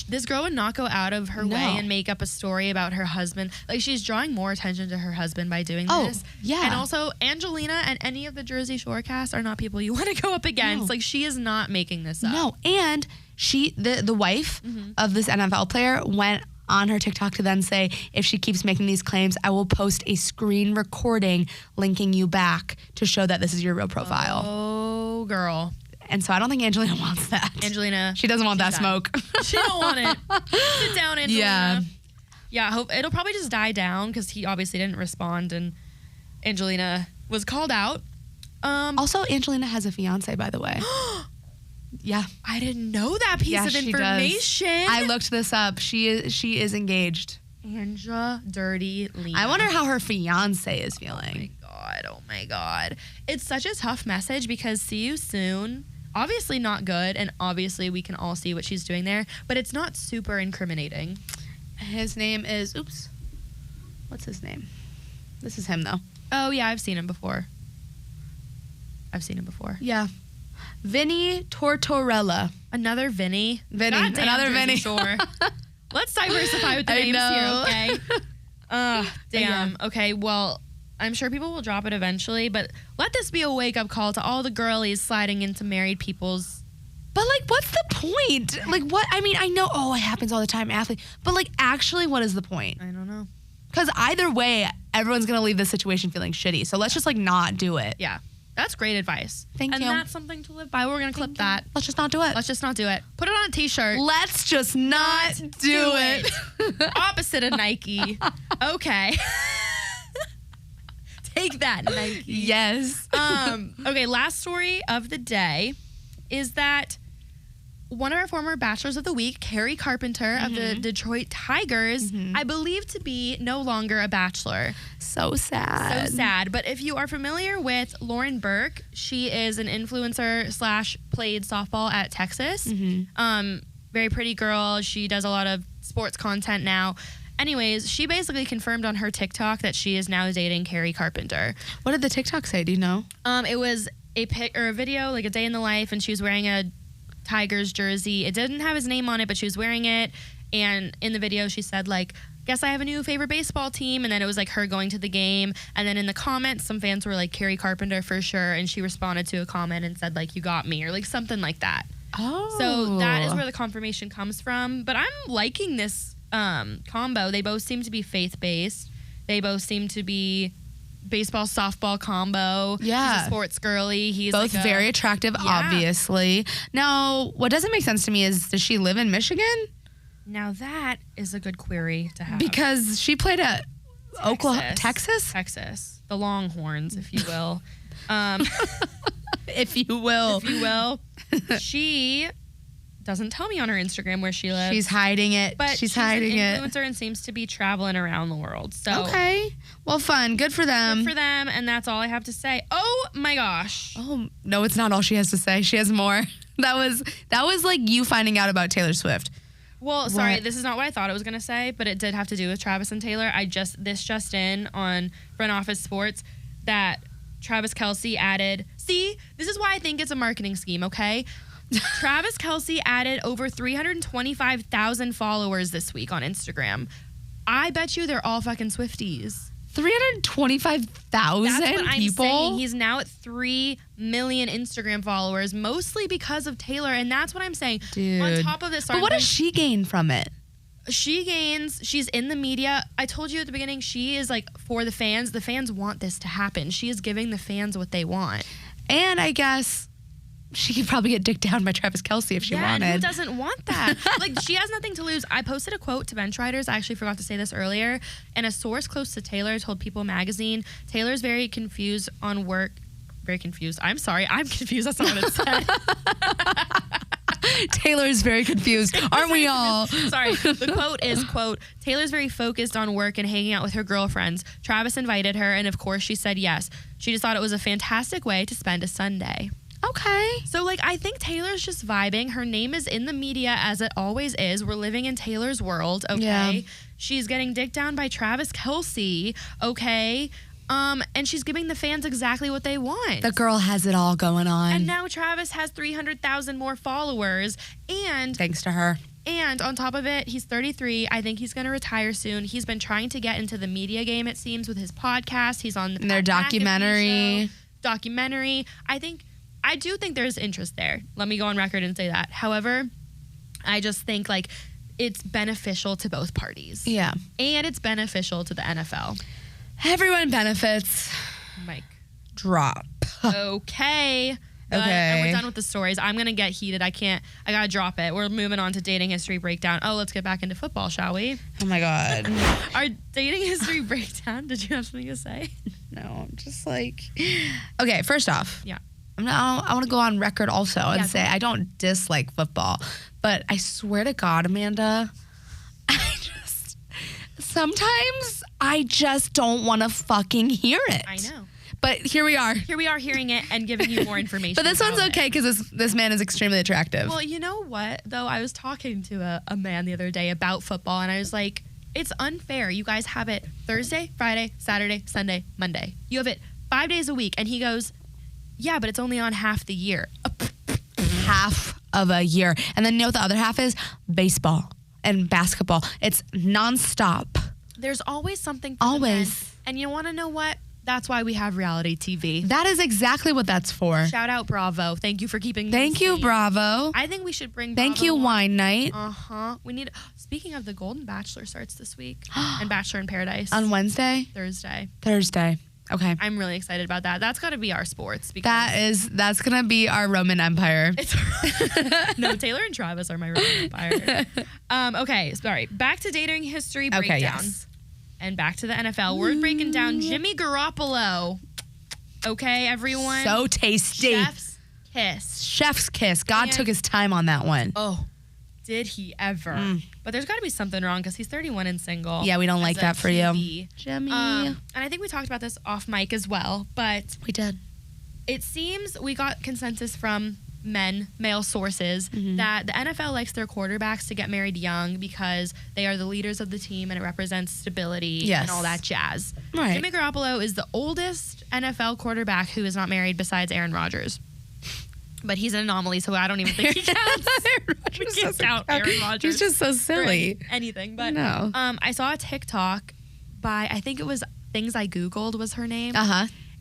this girl would not go out of her way and make up a story about her husband. Like, she's drawing more attention to her husband by doing this. Yeah. And also, Angelina and any of the Jersey Shore cast are not people you want to go up against. Like, she is not making this up. No, and the wife of this NFL player went on her TikTok to then say, if she keeps making these claims, I will post a screen recording linking you back to show that this is your real profile. Oh, girl. And so I don't think Angelina wants that. Angelina. She doesn't want that smoke. She don't want it. Sit down, Angelina. Yeah. Yeah, I hope it'll probably just die down because he obviously didn't respond and Angelina was called out. Also, Angelina has a fiance, by the way. Yeah. I didn't know that piece of information. I looked this up. She is engaged. Dirty Lena. I wonder how her fiance is feeling. Oh my God. It's such a tough message because see you soon, obviously not good, and obviously we can all see what she's doing there, but it's not super incriminating. His name is, what's his name? This is him, though. Oh, yeah, I've seen him before. Yeah. Vinny Tortorella. Another Vinny. Another Vinny. Sure. Let's diversify with the names here, okay? Damn. Yeah. Okay, well, I'm sure people will drop it eventually, but let this be a wake-up call to all the girlies sliding into married people's... But, like, what's the point? Like, what? I mean, I know, it happens all the time, athlete. But, like, actually, what is the point? I don't know. Because either way, everyone's going to leave this situation feeling shitty. So let's just, like, not do it. Yeah. That's great advice. Thank you. And that's something to live by. We're going to clip that. Let's just not do it. Put it on a t-shirt. Let's just not do it. Opposite of Nike. Okay. Take that, Nike. Yes. Okay, last story of the day is that one of our former Bachelors of the Week, Kerry Carpenter of the Detroit Tigers, I believe to be no longer a Bachelor. So sad. But if you are familiar with Lauren Burke, she is an influencer / played softball at Texas. Very pretty girl. She does a lot of sports content now. Anyways, she basically confirmed on her TikTok that she is now dating Kerry Carpenter. What did the TikTok say? Do you know? It was a pic or a video, like a day in the life, and she was wearing a Tigers jersey. It didn't have his name on it, but she was wearing it. And in the video, she said, like, guess I have a new favorite baseball team. And then it was like her going to the game. And then in the comments, some fans were like, Kerry Carpenter for sure. And she responded to a comment and said, like, you got me, or like something like that. Oh. So that is where the confirmation comes from. But I'm liking this combo. They both seem to be faith-based. They both seem to be baseball, softball combo. Yeah. She's a sports girly. He's both like very attractive, obviously. Now, what doesn't make sense to me is, does she live in Michigan? Now that is a good query to have. Because she played at Oklahoma, Texas? Texas. The Longhorns, if you will. If you will. If you will. She doesn't tell me on her Instagram where she lives. She's hiding it. But she's hiding an influencer and seems to be traveling around the world. So okay. Well, fun. Good for them. Good for them, and that's all I have to say. Oh my gosh. Oh, no, it's not all she has to say. She has more. That was like you finding out about Taylor Swift. Well, sorry, this is not what I thought it was going to say, but it did have to do with Travis and Taylor. This just in on Front Office Sports that Travis Kelce added. See, this is why I think it's a marketing scheme, okay? Travis Kelce added over 325,000 followers this week on Instagram. I bet you they're all fucking Swifties. 325,000 That's what I'm people? saying. He's now at 3 million Instagram followers, mostly because of Taylor, and that's what I'm saying. Dude. On top of this, but what does she gain from it? She's in the media. I told you at the beginning, she is like for the fans. The fans want this to happen. She is giving the fans what they want. And I guess she could probably get dicked down by Travis Kelce if she wanted. And who doesn't want that? Like, she has nothing to lose. I posted a quote to bench riders. I actually forgot to say this earlier. And a source close to Taylor told People magazine, Taylor's very confused on work. Very confused. I'm sorry. I'm confused. That's not what it said. Taylor's very confused. Aren't we all? Sorry. The quote is, quote, Taylor's very focused on work and hanging out with her girlfriends. Travis invited her, and of course she said yes. She just thought it was a fantastic way to spend a Sunday. Okay. So, like, I think Taylor's just vibing. Her name is in the media, as it always is. We're living in Taylor's world, okay? Yeah. She's getting dicked down by Travis Kelce, okay? And she's giving the fans exactly what they want. The girl has it all going on. And now Travis has 300,000 more followers. And thanks to her. And on top of it, he's 33. I think he's going to retire soon. He's been trying to get into the media game, it seems, with his podcast. He's on their documentary. I do think there's interest there. Let me go on record and say that. However, I just think, like, it's beneficial to both parties. Yeah. And it's beneficial to the NFL. Everyone benefits. Mike. Drop. Okay. Okay. And we're done with the stories. I'm going to get heated. I got to drop it. We're moving on to dating history breakdown. Oh, let's get back into football, shall we? Oh, my God. Our dating history breakdown. Did you have something to say? No, I'm just like... Okay, first off. Yeah. I want to go on record also and say I don't dislike football, but I swear to God, Amanda, sometimes I just don't want to fucking hear it. I know. But here we are. Here we are hearing it and giving you more information. But this one's okay because this man is extremely attractive. Well, you know what, though? I was talking to a man the other day about football, and I was like, it's unfair. You guys have it Thursday, Friday, Saturday, Sunday, Monday. You have it 5 days a week. And he goes... Yeah, but it's only on half the year. Half of a year. And then you know what the other half is? Baseball and basketball. It's nonstop. There's always something for the men. And you want to know what? That's why we have reality TV. That is exactly what that's for. Shout out Bravo. Thank you for keeping me Thank you, Bravo. I think we should bring Bravo. Thank you, Wine Night. Uh-huh. We need... Speaking of, the Golden Bachelor starts this week. And Bachelor in Paradise. On Wednesday? Thursday. Okay. I'm really excited about that. That's got to be our sports. Because that's going to be our Roman Empire. No, Taylor and Travis are my Roman Empire. Okay, sorry. Back to dating history breakdown. Okay, yes. And back to the NFL. We're breaking down Jimmy Garoppolo. Okay, everyone? So tasty. Chef's kiss. God took his time on that one. Oh, did he ever? But there's got to be something wrong because he's 31 and single. Yeah, we don't like that for you. Jimmy. And I think we talked about this off mic as well, but... We did. It seems we got consensus from male sources, that the NFL likes their quarterbacks to get married young because they are the leaders of the team and it represents stability and all that jazz. Right. Jimmy Garoppolo is the oldest NFL quarterback who is not married besides Aaron Rodgers. But he's an anomaly, so I don't even think he counts. We can't count Aaron Rodgers. He's just so silly. Anything. But I saw a TikTok by, I think it was Things I Googled was her name.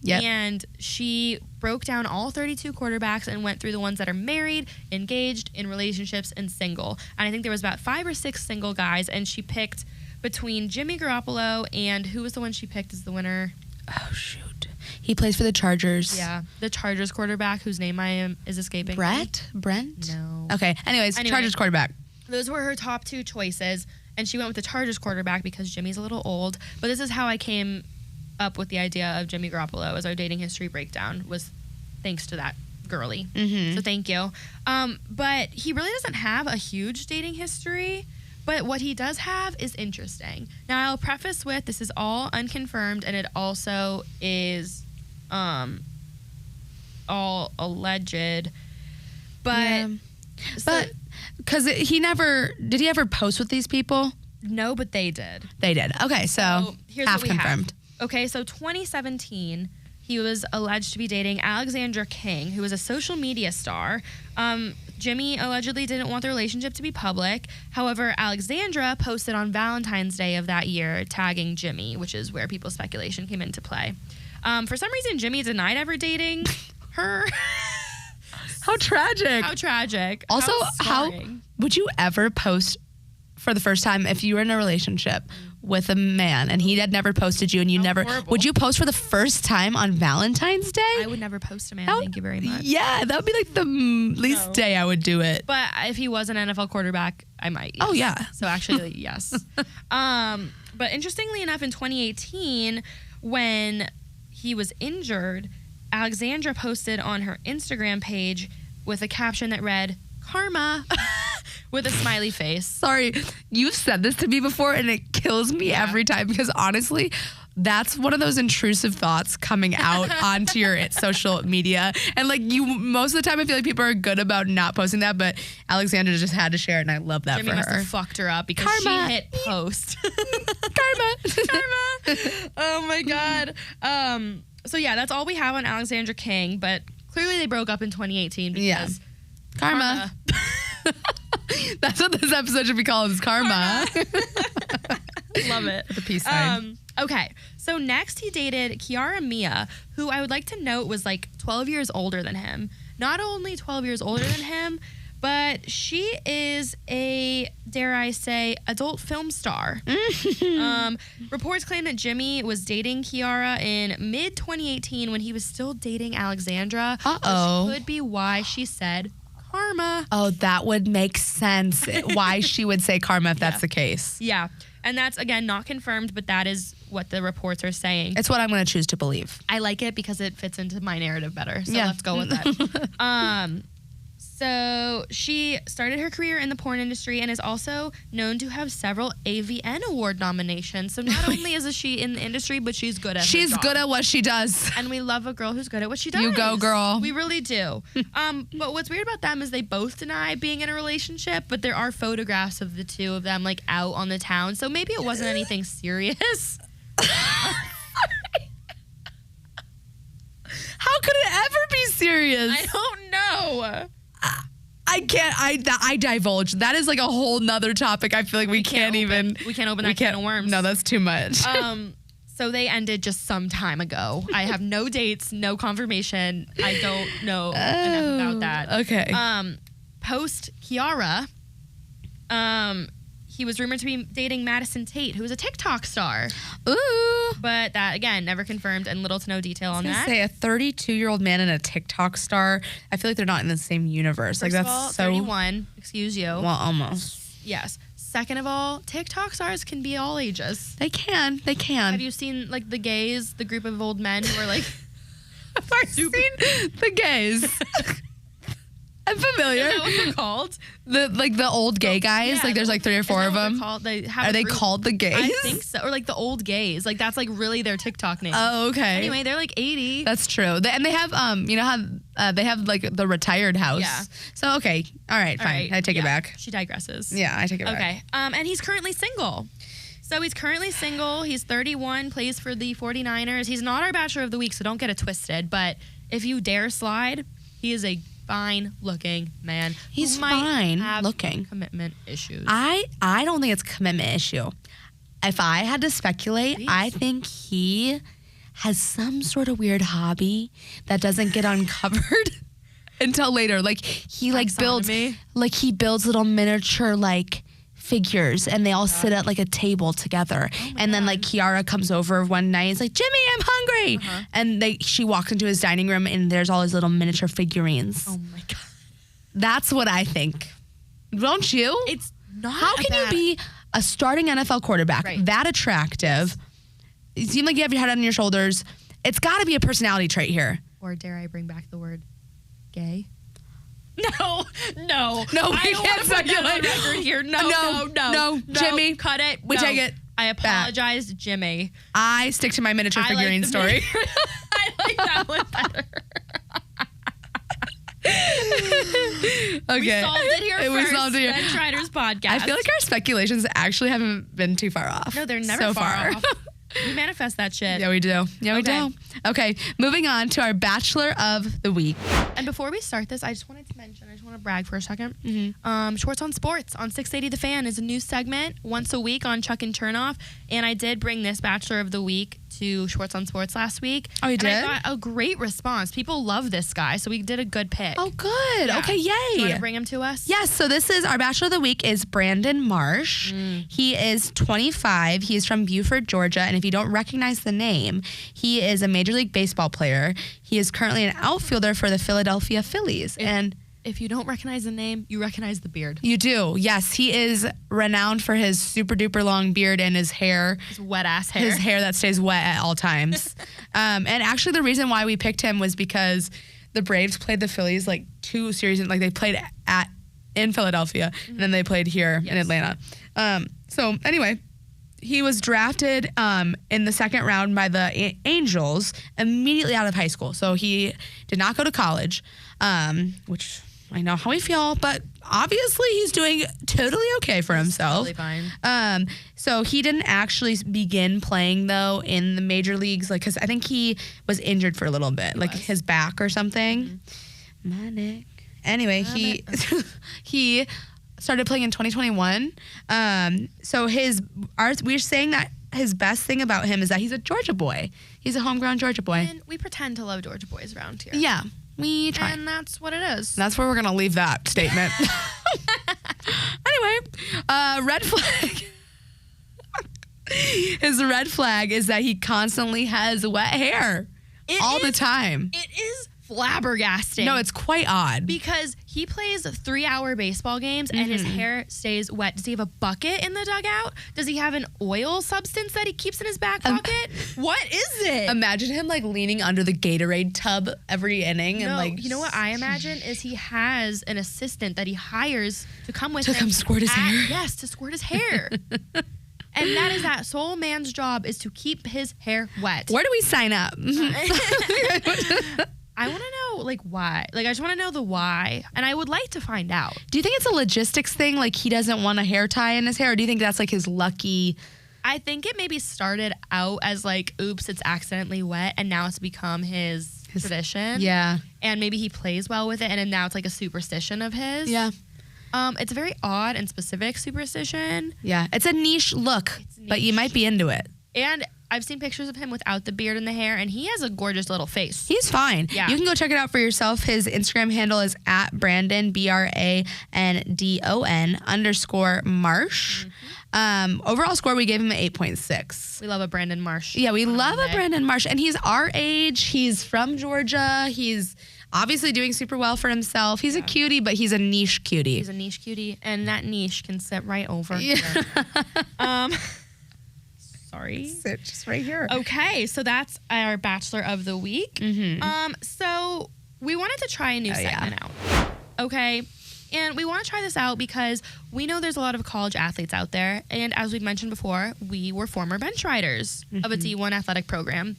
Yep. And she broke down all 32 quarterbacks and went through the ones that are married, engaged, in relationships, and single. And I think there was about 5 or 6 single guys, and she picked between Jimmy Garoppolo and who was the one she picked as the winner? Oh, shoot. He plays for the Chargers. Yeah, the Chargers quarterback whose name is escaping. Brent? No. Okay, anyways, Chargers quarterback. Those were her top 2 choices, and she went with the Chargers quarterback because Jimmy's a little old. But this is how I came up with the idea of Jimmy Garoppolo as our dating history breakdown, was thanks to that girly. So thank you. But he really doesn't have a huge dating history, but what he does have is interesting. Now, I'll preface with this is all unconfirmed, and it also is all alleged. But because did he ever post with these people? No, but they did. They did. Okay, so here's half what we confirmed. Have. Okay, so 2017, he was alleged to be dating Alexandra King, who was a social media star. Jimmy allegedly didn't want the relationship to be public. However, Alexandra posted on Valentine's Day of that year, tagging Jimmy, which is where people's speculation came into play. For some reason, Jimmy denied ever dating her. How tragic. How tragic. Also, how would you ever post for the first time if you were in a relationship with a man and he had never posted you and you would you post for the first time on Valentine's Day? I would never post a man. Thank you very much. Yeah, that would be like the least day I would do it. But if he was an NFL quarterback, I might. Yes. Oh yeah. So actually, yes. But interestingly enough, in 2018, when he was injured, Alexandra posted on her Instagram page with a caption that read, "Karma," with a smiley face. Sorry, you've said this to me before and it kills me every time because honestly, that's one of those intrusive thoughts coming out onto your social media. And like most of the time I feel like people are good about not posting that, but Alexandra just had to share it and I love that Jimmy for her. Must have fucked her up because Karma. she hit post. Karma. Oh my God. So yeah, that's all we have on Alexandra King, but clearly they broke up in 2018 because Karma. That's what this episode should be called, is Karma. Love it. With a peace sign. Okay, so next he dated Kiara Mia, who I would like to note was like 12 years older than him. Not only 12 years older than him, but she is a, dare I say, adult film star. Reports claim that Jimmy was dating Kiara in mid-2018 when he was still dating Alexandra. Uh-oh. Which could be why she said karma. Oh, that would make sense. Why she would say karma if that's the case. Yeah. And that's, again, not confirmed, but that is what the reports are saying. It's what I'm going to choose to believe. I like it because it fits into my narrative better. So let's go with that. So she started her career in the porn industry and is also known to have several AVN award nominations. So not only is she in the industry, but she's good at her job. She's good at what she does. And we love a girl who's good at what she does. You go, girl. We really do. But what's weird about them is they both deny being in a relationship, but there are photographs of the two of them like out on the town. So maybe it wasn't anything serious. How could it ever be serious? I don't know. I can't. I divulge. That is like a whole nother topic. I feel like we can't open that can of worms. No, that's too much. So they ended just some time ago. I have no dates, no confirmation. I don't know enough about that. Okay. Post Kiara, he was rumored to be dating Madison Tate, who is a TikTok star. Ooh. But that, again, never confirmed and little to no detail on that. Say a 32-year-old man and a TikTok star, I feel like they're not in the same universe. First of all, 31, excuse you. Well, almost. Yes. Second of all, TikTok stars can be all ages. They can. Have you seen, like, the gays, the group of old men who are, like... I've seen the gays. I'm familiar. Is that what they're called? The old gay guys. Yeah, like there's like 3 or 4 of them. Are they called the gays? I think so. Or like the old gays. Like that's like really their TikTok name. Oh, okay. Anyway, they're like 80. That's true. And they have you know how they have like the retired house. Yeah. So okay. All right. Fine. Right. I take it back. She digresses. Yeah, I take it back. Okay. And he's currently single. So he's currently single. He's 31, plays for the 49ers. He's not our Bachelor of the Week, so don't get it twisted. But if you dare slide, he is a fine-looking man. He's fine-looking. Commitment issues. I don't think it's a commitment issue. If I had to speculate, I think he has some sort of weird hobby that doesn't get uncovered until later. Like he builds little miniature figures, and they all sit at like a table together, and then like Kiara comes over one night and is like, Jimmy, I'm hungry, and she walks into his dining room and there's all his little miniature figurines. Oh my god, that's what I think. Don't you? It's not. How can you be a starting NFL quarterback that attractive? You seem like you have your head on your shoulders. It's got to be a personality trait here. Or dare I bring back the word gay? No, I can't speculate. Here. No, Jimmy, cut it. We take it. I apologize, Jimmy. I stick to my miniature figurine story. I like that one better. Okay. We solved it here first. We solved it here. Ben Schreider's podcast. I feel like our speculations actually haven't been too far off. No, they're never so far off. We manifest that shit. Yeah, we do. We do. Okay, moving on to our Bachelor of the Week. And before we start this, I just want to brag for a second. Shorts on Sports on 680 The Fan is a new segment once a week on Chuck and Chernoff. And I did bring this Bachelor of the Week to Shorts on Sports last week. Oh, you did? And I got a great response. People love this guy, so we did a good pick. Oh, good. Yeah. Okay, yay. Do you want to bring him to us? Yes, so this is our Bachelor of the Week is Brandon Marsh. He is 25. He is from Buford, Georgia. And if you don't recognize the name, he is a Major League Baseball player. He is currently an outfielder for the Philadelphia Phillies. If you don't recognize the name, you recognize the beard. You do, yes. He is renowned for his super duper long beard and his hair. His wet ass hair. His hair that stays wet at all times. And actually the reason why we picked him was because the Braves played the Phillies 2 series. They played in Philadelphia and then they played here in Atlanta. So anyway, he was drafted in the 2nd round by the Angels immediately out of high school. So he did not go to college, which I know how we feel, but obviously he's doing totally okay for himself. Totally fine. So he didn't actually begin playing though in the major leagues, because I think he was injured for a little bit, his back or something. My neck. Anyway, he started playing in 2021. So we're saying that his best thing about him is that he's a Georgia boy. He's a homegrown Georgia boy. And we pretend to love Georgia boys around here. Yeah. We try. And that's what it is. That's where we're going to leave that statement. Anyway, red flag. His red flag is that he constantly has wet hair all the time. It is flabbergasting. No, it's quite odd. Because he plays 3-hour baseball games and his hair stays wet. Does he have a bucket in the dugout? Does he have an oil substance that he keeps in his back pocket? What is it? Imagine him leaning under the Gatorade tub every inning. No, you know what I imagine is he has an assistant that he hires to come with him. To come squirt his hair? Yes, to squirt his hair. And that sole man's job is to keep his hair wet. Where do we sign up? I want to know, why. I just want to know the why. And I would like to find out. Do you think it's a logistics thing? He doesn't want a hair tie in his hair? Or do you think that's, his lucky... I think it maybe started out as, oops, it's accidentally wet. And now it's become his tradition. Yeah. And maybe he plays well with it. And then now it's, a superstition of his. Yeah. It's a very odd and specific superstition. Yeah. It's a niche look. But you might be into it. And I've seen pictures of him without the beard and the hair, and he has a gorgeous little face. He's fine. Yeah. You can go check it out for yourself. His Instagram handle is @Brandon, BRANDON _Marsh. Overall score, we gave him an 8.6. We love a Brandon Marsh. Yeah, we love a Brandon Marsh. And he's our age. He's from Georgia. He's obviously doing super well for himself. He's a cutie, but he's a niche cutie. He's a niche cutie, and that niche can sit right over here. Sorry. Sit just right here. Okay, so that's our Bachelor of the Week. So we wanted to try a new segment out. okay? And we want to try this out because we know there's a lot of college athletes out there. And as we've mentioned before, we were former bench riders of a D1 athletic program.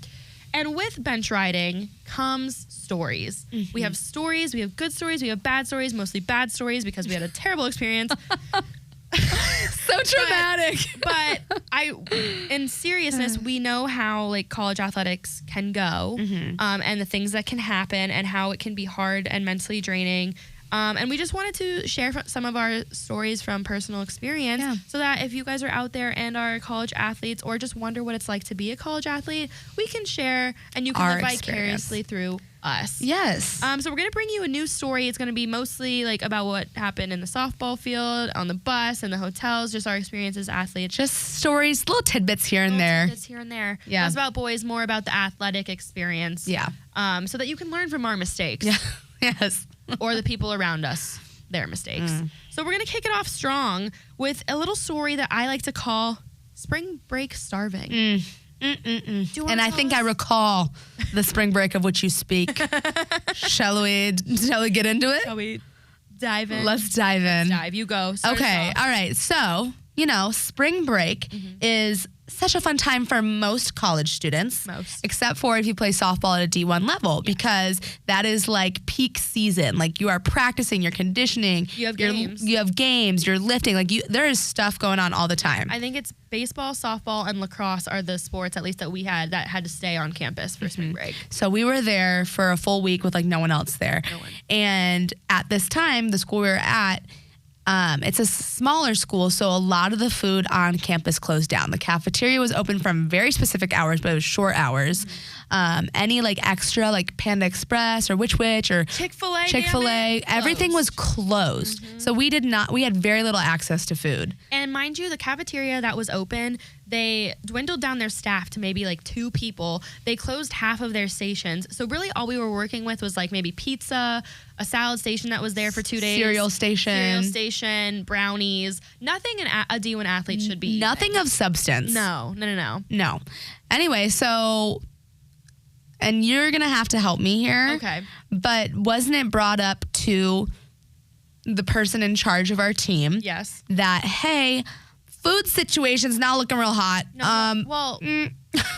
And with bench riding comes stories. We have stories, we have good stories, we have bad stories, mostly bad stories because we had a terrible experience. So traumatic. But in seriousness, we know how like college athletics can go, and the things that can happen and how it can be hard and mentally draining. And we just wanted to share some of our stories from personal experience so that if you guys are out there and are college athletes or just wonder what it's like to be a college athlete, we can share and you can live vicariously through us. Yes. So we're going to bring you a new story. It's going to be mostly like about what happened in the softball field, on the bus, in the hotels, just our experience as athletes. Just stories, little tidbits here and there. Tidbits here and there. Yeah. Less about boys, more about the athletic experience. Yeah. So that you can learn from our mistakes. Yeah. Yes. Or the people around us, their mistakes. So we're going to kick it off strong with a little story that I like to call Spring Break Starving. And I think I recall the spring break of which you speak. Shall we get into it? Shall we dive in? Let's dive in. Let's dive. You go. Okay. All right. So, spring break is such a fun time for most college students. Except for if you play softball at a D1 level, because that is like peak season. Like you are practicing, you're conditioning. You have games. You have games, you're lifting. Like there is stuff going on all the time. I think it's baseball, softball, and lacrosse are the sports, at least that we had, that had to stay on campus for spring break. So we were there for a full week with like no one else there. No one. And at this time, the school we were at, it's a smaller school, so a lot of the food on campus closed down. The cafeteria was open from very specific hours, but it was short hours. Any like extra, like Panda Express or Which or Chick-fil-A, everything was closed. So we had very little access to food. And mind you, the cafeteria that was open, they dwindled down their staff to maybe like 2 people. They closed half of their stations. So really all we were working with was like maybe pizza, a salad station that was there for 2 days. Cereal station, brownies. Nothing a D1 athlete should be Nothing eating. Of substance. No. Anyway, so, and you're going to have to help me here. Okay. But wasn't it brought up to the person in charge of our team? Yes. That, hey, food situation's not looking real hot. No,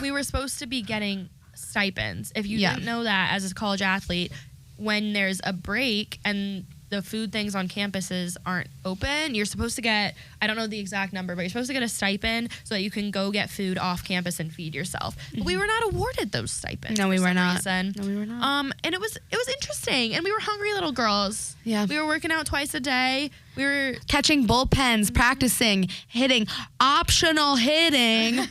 we were supposed to be getting stipends. If you didn't know that as a college athlete, when there's a break and the food things on campuses aren't open, you're supposed to get, I don't know the exact number, but you're supposed to get a stipend so that you can go get food off campus and feed yourself. But we were not awarded those stipends. No, we were not. And it was interesting, and we were hungry little girls. Yeah. We were working out twice a day. We were catching bullpens, practicing, hitting, optional hitting.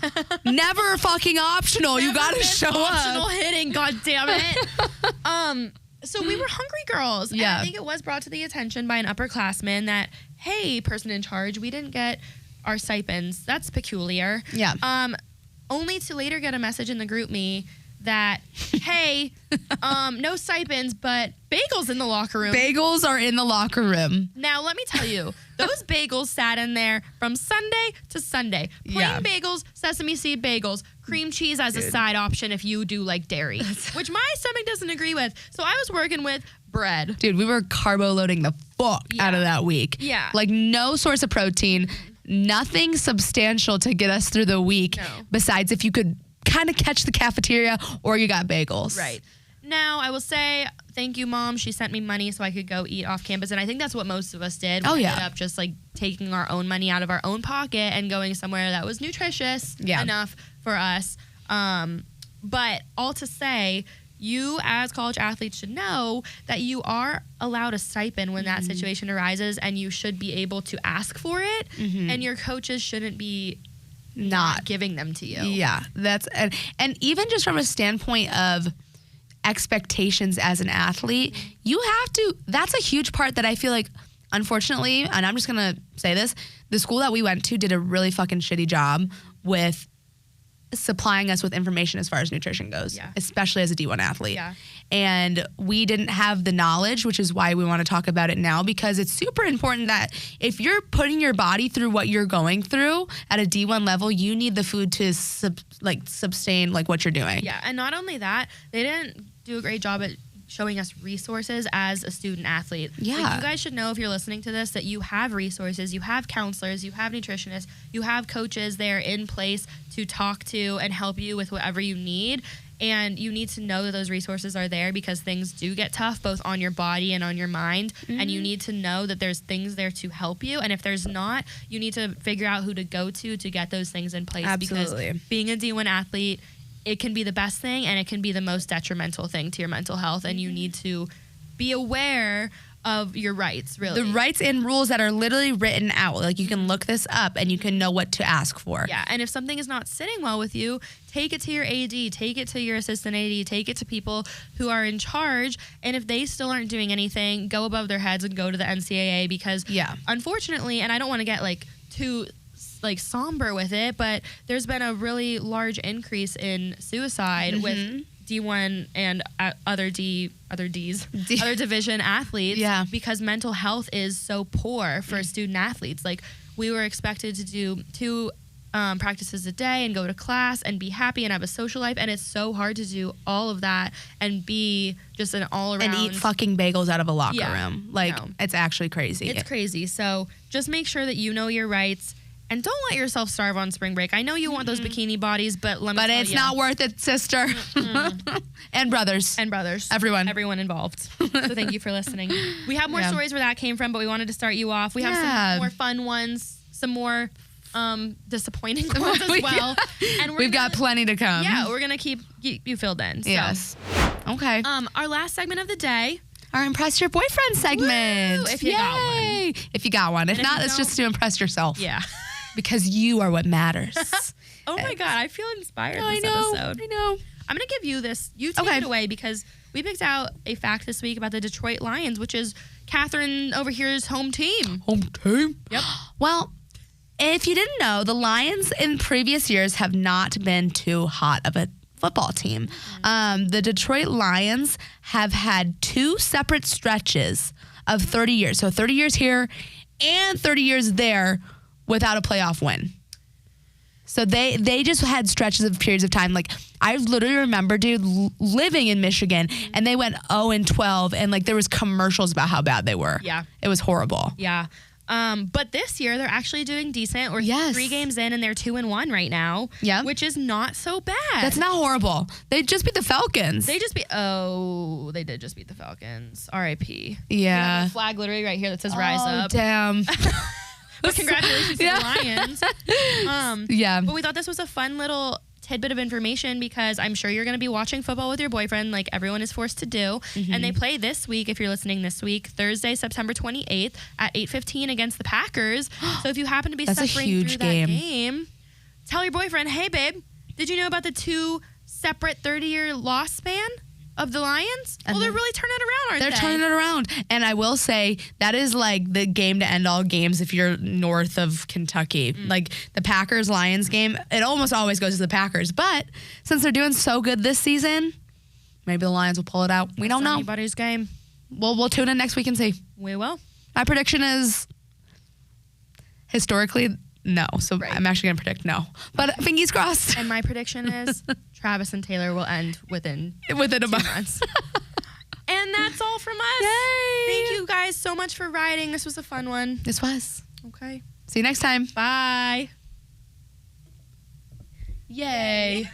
Never fucking optional. You gotta show up. Optional hitting, god damn it. So we were hungry girls. And I think it was brought to the attention by an upperclassman that, hey, person in charge, we didn't get our stipends. That's peculiar. Yeah. Only to later get a message in the group me that, hey, no stipends, but bagels in the locker room. Bagels are in the locker room. Now, let me tell you, those bagels sat in there from Sunday to Sunday. Plain bagels, sesame seed bagels, cream cheese as a side option if you do like dairy, which my stomach doesn't agree with. So I was working with bread. Dude, we were carbo loading the fuck out of that week. Yeah. Like no source of protein, nothing substantial to get us through the week besides if you could kind of catch the cafeteria or you got bagels. Right. Now, I will say, thank you, Mom. She sent me money so I could go eat off campus. And I think that's what most of us did. We ended up just like taking our own money out of our own pocket and going somewhere that was nutritious enough for us. But all to say, you as college athletes should know that you are allowed a stipend when that situation arises, and you should be able to ask for it. And your coaches shouldn't be not giving them to you. Yeah, that's and even just from a standpoint of expectations as an athlete, you have to, that's a huge part that I feel like, unfortunately, and I'm just gonna say this, the school that we went to did a really fucking shitty job with supplying us with information as far as nutrition goes, especially as a D1 athlete. And we didn't have the knowledge, which is why we want to talk about it now, because it's super important that if you're putting your body through what you're going through at a D1 level, you need the food to sustain like what you're doing. Yeah, and not only that, they didn't do a great job at showing us resources as a student athlete. Yeah. Like, you guys should know, if you're listening to this, that you have resources, you have counselors, you have nutritionists, you have coaches there in place to talk to and help you with whatever you need. And you need to know that those resources are there, because things do get tough both on your body and on your mind. And you need to know that there's things there to help you. And if there's not, you need to figure out who to go to get those things in place. Absolutely. Because being a D1 athlete, it can be the best thing and it can be the most detrimental thing to your mental health. And you need to be aware of your rights, really. The rights and rules that are literally written out. Like, you can look this up and you can know what to ask for. Yeah, and if something is not sitting well with you, take it to your AD, take it to your assistant AD, take it to people who are in charge. And if they still aren't doing anything, go above their heads and go to the NCAA, because unfortunately, and I don't want to get too somber with it, but there's been a really large increase in suicide with D1 and other division athletes, because mental health is so poor for student athletes. Like, we were expected to do 2 practices a day and go to class and be happy and have a social life, and it's so hard to do all of that and be just an all-around... And eat fucking bagels out of a locker room. Like, it's actually crazy. It's crazy. So just make sure that you know your rights. And don't let yourself starve on spring break. I know you want those bikini bodies, but let me tell you. But it's not worth it, sister. And brothers. And brothers. Everyone involved. So thank you for listening. We have more stories where that came from, but we wanted to start you off. We have some more fun ones, some more disappointing ones as well. And we've got plenty to come. Yeah, we're going to keep you filled in. So. Yes. Okay. Our last segment of the day. Our Impress Your Boyfriend segment. Woo! If you got one. If you got one. If not, it's just to impress yourself. Yeah. Because you are what matters. Oh my God, I feel inspired this episode. I know. I'm going to give you this. You take it away, because we picked out a fact this week about the Detroit Lions, which is Catherine over here's home team. Home team? Yep. Well, if you didn't know, the Lions in previous years have not been too hot of a football team. The Detroit Lions have had 2 separate stretches of 30 years. So 30 years here and 30 years there without a playoff win. So they just had stretches of periods of time. Like, I literally remember, dude, living in Michigan, and they went 0-12, and like there was commercials about how bad they were. Yeah. It was horrible. Yeah. But this year they're actually doing decent. We're 3 games in and they're 2-1 right now. Yeah. Which is not so bad. That's not horrible. They just beat the Falcons. They did just beat the Falcons. R.I.P. Yeah. We have a flag literally right here that says Rise Up. Damn. But congratulations to the Lions. But we thought this was a fun little tidbit of information, because I'm sure you're going to be watching football with your boyfriend like everyone is forced to do. And they play this week, if you're listening this week, Thursday, September 28th at 8:15 against the Packers. So if you happen to be suffering through that game, tell your boyfriend, hey, babe, did you know about the 2 separate 30-year loss span of the Lions? Well, they're really turning it around, aren't they? They're turning it around. And I will say, that is like the game to end all games if you're north of Kentucky. Like, the Packers-Lions game, it almost always goes to the Packers. But since they're doing so good this season, maybe the Lions will pull it out. We don't know. Anybody's game. We'll tune in next week and see. We will. My prediction is, historically, no. So I'm actually going to predict no. But fingers crossed. And my prediction is Travis and Taylor will end within a 2 months. And that's all from us. Yay. Thank you guys so much for riding. This was a fun one. This was. Okay. See you next time. Bye. Yay.